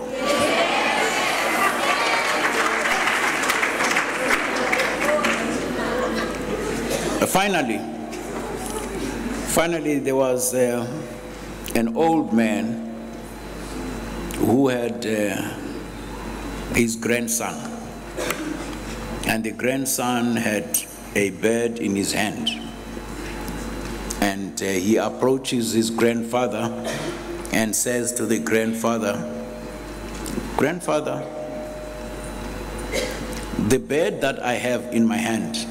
Finally, there was an old man who had his grandson, and the grandson had a bird in his hand, and he approaches his grandfather and says to the grandfather, "Grandfather, the bird that I have in my hand,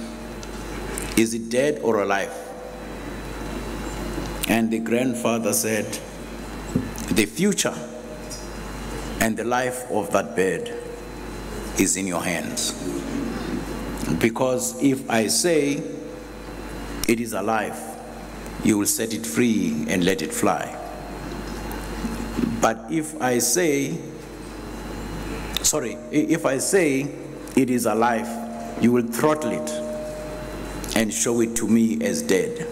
is it dead or alive?" And the grandfather said, "The future and the life of that bird is in your hands. Because if I say it is alive, you will set it free and let it fly. But if I say it is alive, you will throttle it and show it to me as dead.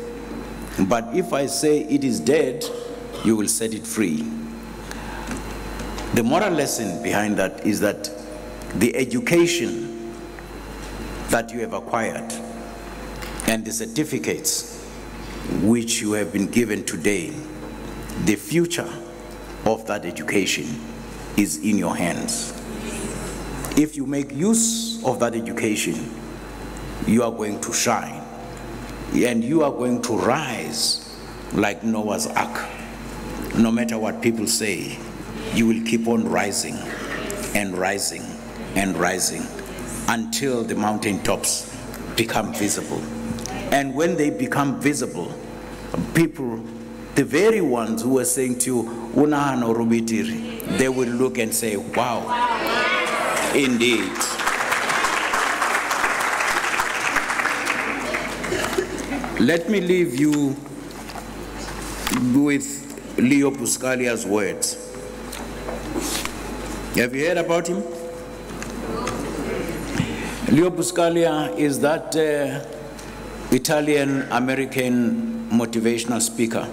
But if I say it is dead, you will set it free." The moral lesson behind that is that the education that you have acquired and the certificates which you have been given today, the future of that education is in your hands. If you make use of that education, you are going to shine, and you are going to rise like Noah's Ark. No matter what people say, you will keep on rising and rising and rising until the mountaintops become visible. And when they become visible, people, the very ones who were saying to you, "Unahano Rubitiri," they will look and say, "Wow, indeed." Let me leave you with Leo Buscalia's words. Have you heard about him? Leo Buscalia is that Italian-American motivational speaker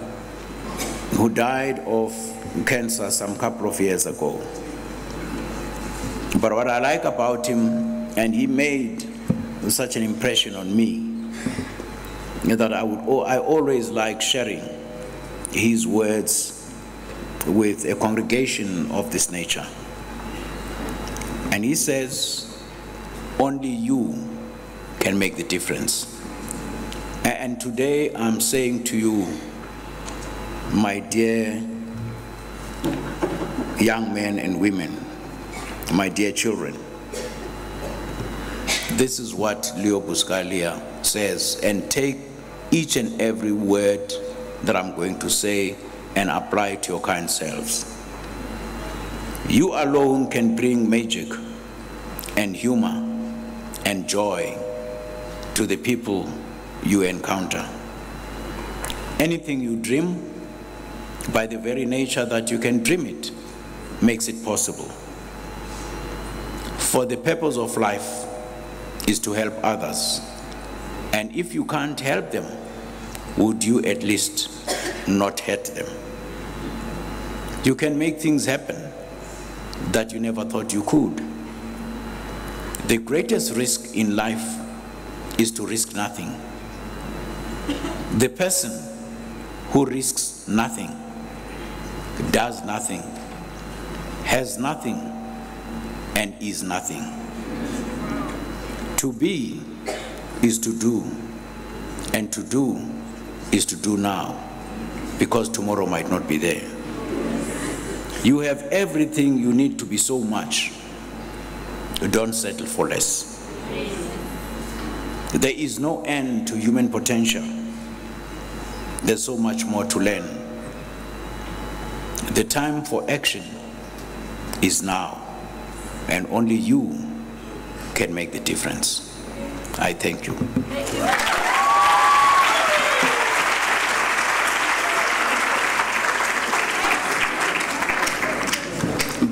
who died of cancer some couple of years ago. But what I like about him, and he made such an impression on me, that I always like sharing his words with a congregation of this nature. And he says, only you can make the difference. And today I'm saying to you, my dear young men and women, my dear children, this is what Leo Buscaglia says, and take each and every word that I'm going to say and apply it to your kind selves. You alone can bring magic and humor and joy to the people you encounter. Anything you dream, by the very nature that you can dream it, makes it possible. For the purpose of life is to help others. And if you can't help them, would you at least not hurt them? You can make things happen that you never thought you could. The greatest risk in life is to risk nothing. The person who risks nothing, does nothing, has nothing, and is nothing. To be is to do, and to do is to do now, because tomorrow might not be there. You have everything you need to be so much. Don't settle for less. There is no end to human potential. There's so much more to learn. The time for action is now, and only you can make the difference. I thank you.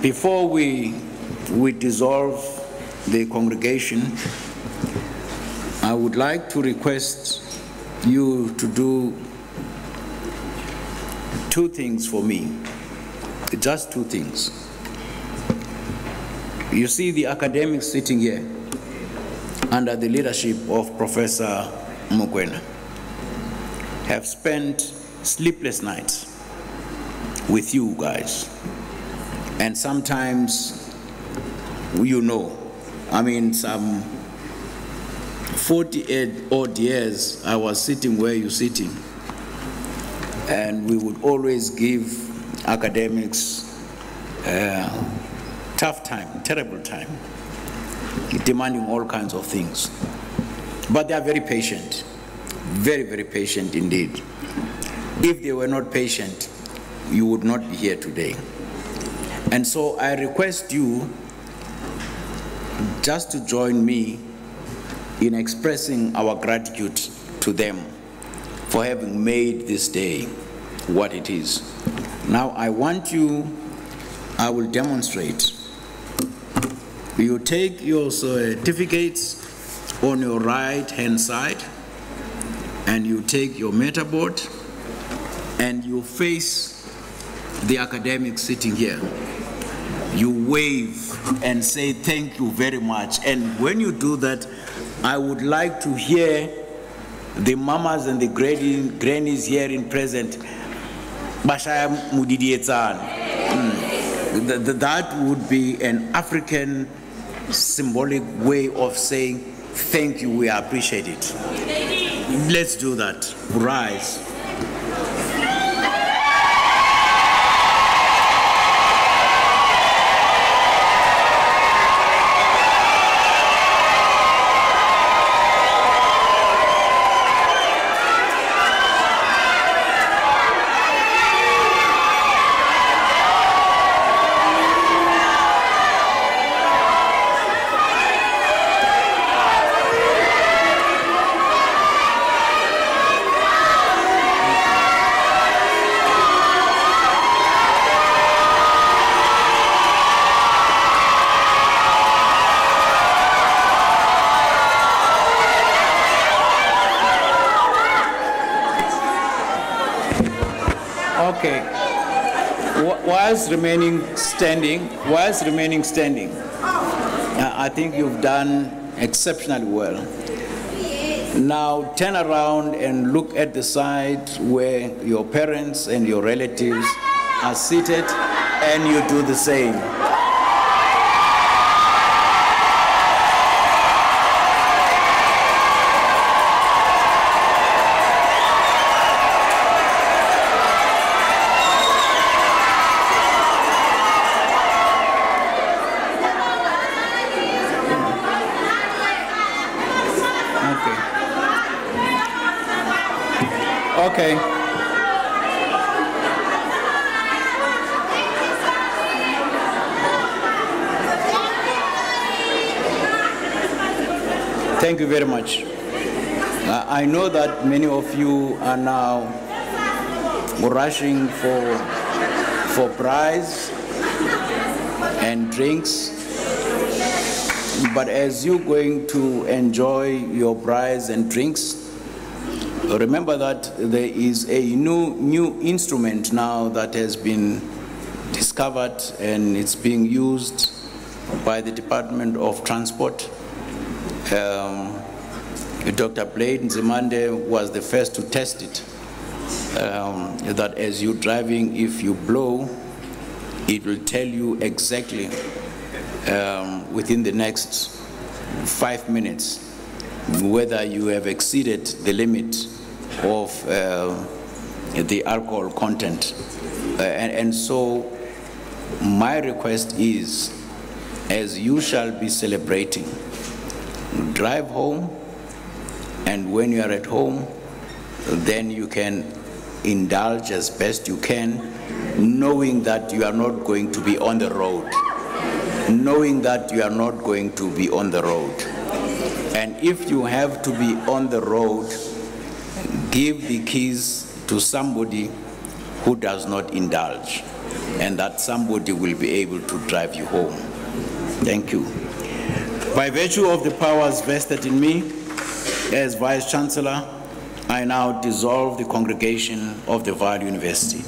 Before we dissolve the congregation, I would like to request you to do two things for me, just two things. You see the academics sitting here under the leadership of Professor Mukwena have spent sleepless nights with you guys. And sometimes, you know, I mean, some 48 odd years I was sitting where you're sitting, and we would always give academics tough time, terrible time, demanding all kinds of things. But they are very patient, very, very patient indeed. If they were not patient, you would not be here today. And so I request you just to join me in expressing our gratitude to them for having made this day what it is. Now I will demonstrate. You take your certificates on your right-hand side, and you take your metaboard, and you face the academics sitting here. You wave and say thank you very much. And when you do that, I would like to hear the mamas and the grannies here in present. That would be an African symbolic way of saying thank you, we appreciate it. Let's do that. Rise. Okay. Whilst remaining standing, I think you've done exceptionally well. Now turn around and look at the side where your parents and your relatives are seated, and you do the same. Okay. Thank you very much. I know that many of you are now rushing for prize and drinks, but as you're going to enjoy your prize and drinks, remember that there is a new instrument now that has been discovered, and it's being used by the Department of Transport. Dr. Blade Nzimande was the first to test it, that as you're driving, if you blow, it will tell you exactly within the next 5 minutes whether you have exceeded the limit of the alcohol content. And so my request is, as you shall be celebrating, drive home, and when you are at home, then you can indulge as best you can, knowing that you are not going to be on the road. Knowing that you are not going to be on the road. And if you have to be on the road, give the keys to somebody who does not indulge, and that somebody will be able to drive you home. Thank you. By virtue of the powers vested in me as Vice Chancellor, I now dissolve the congregation of the VUT University.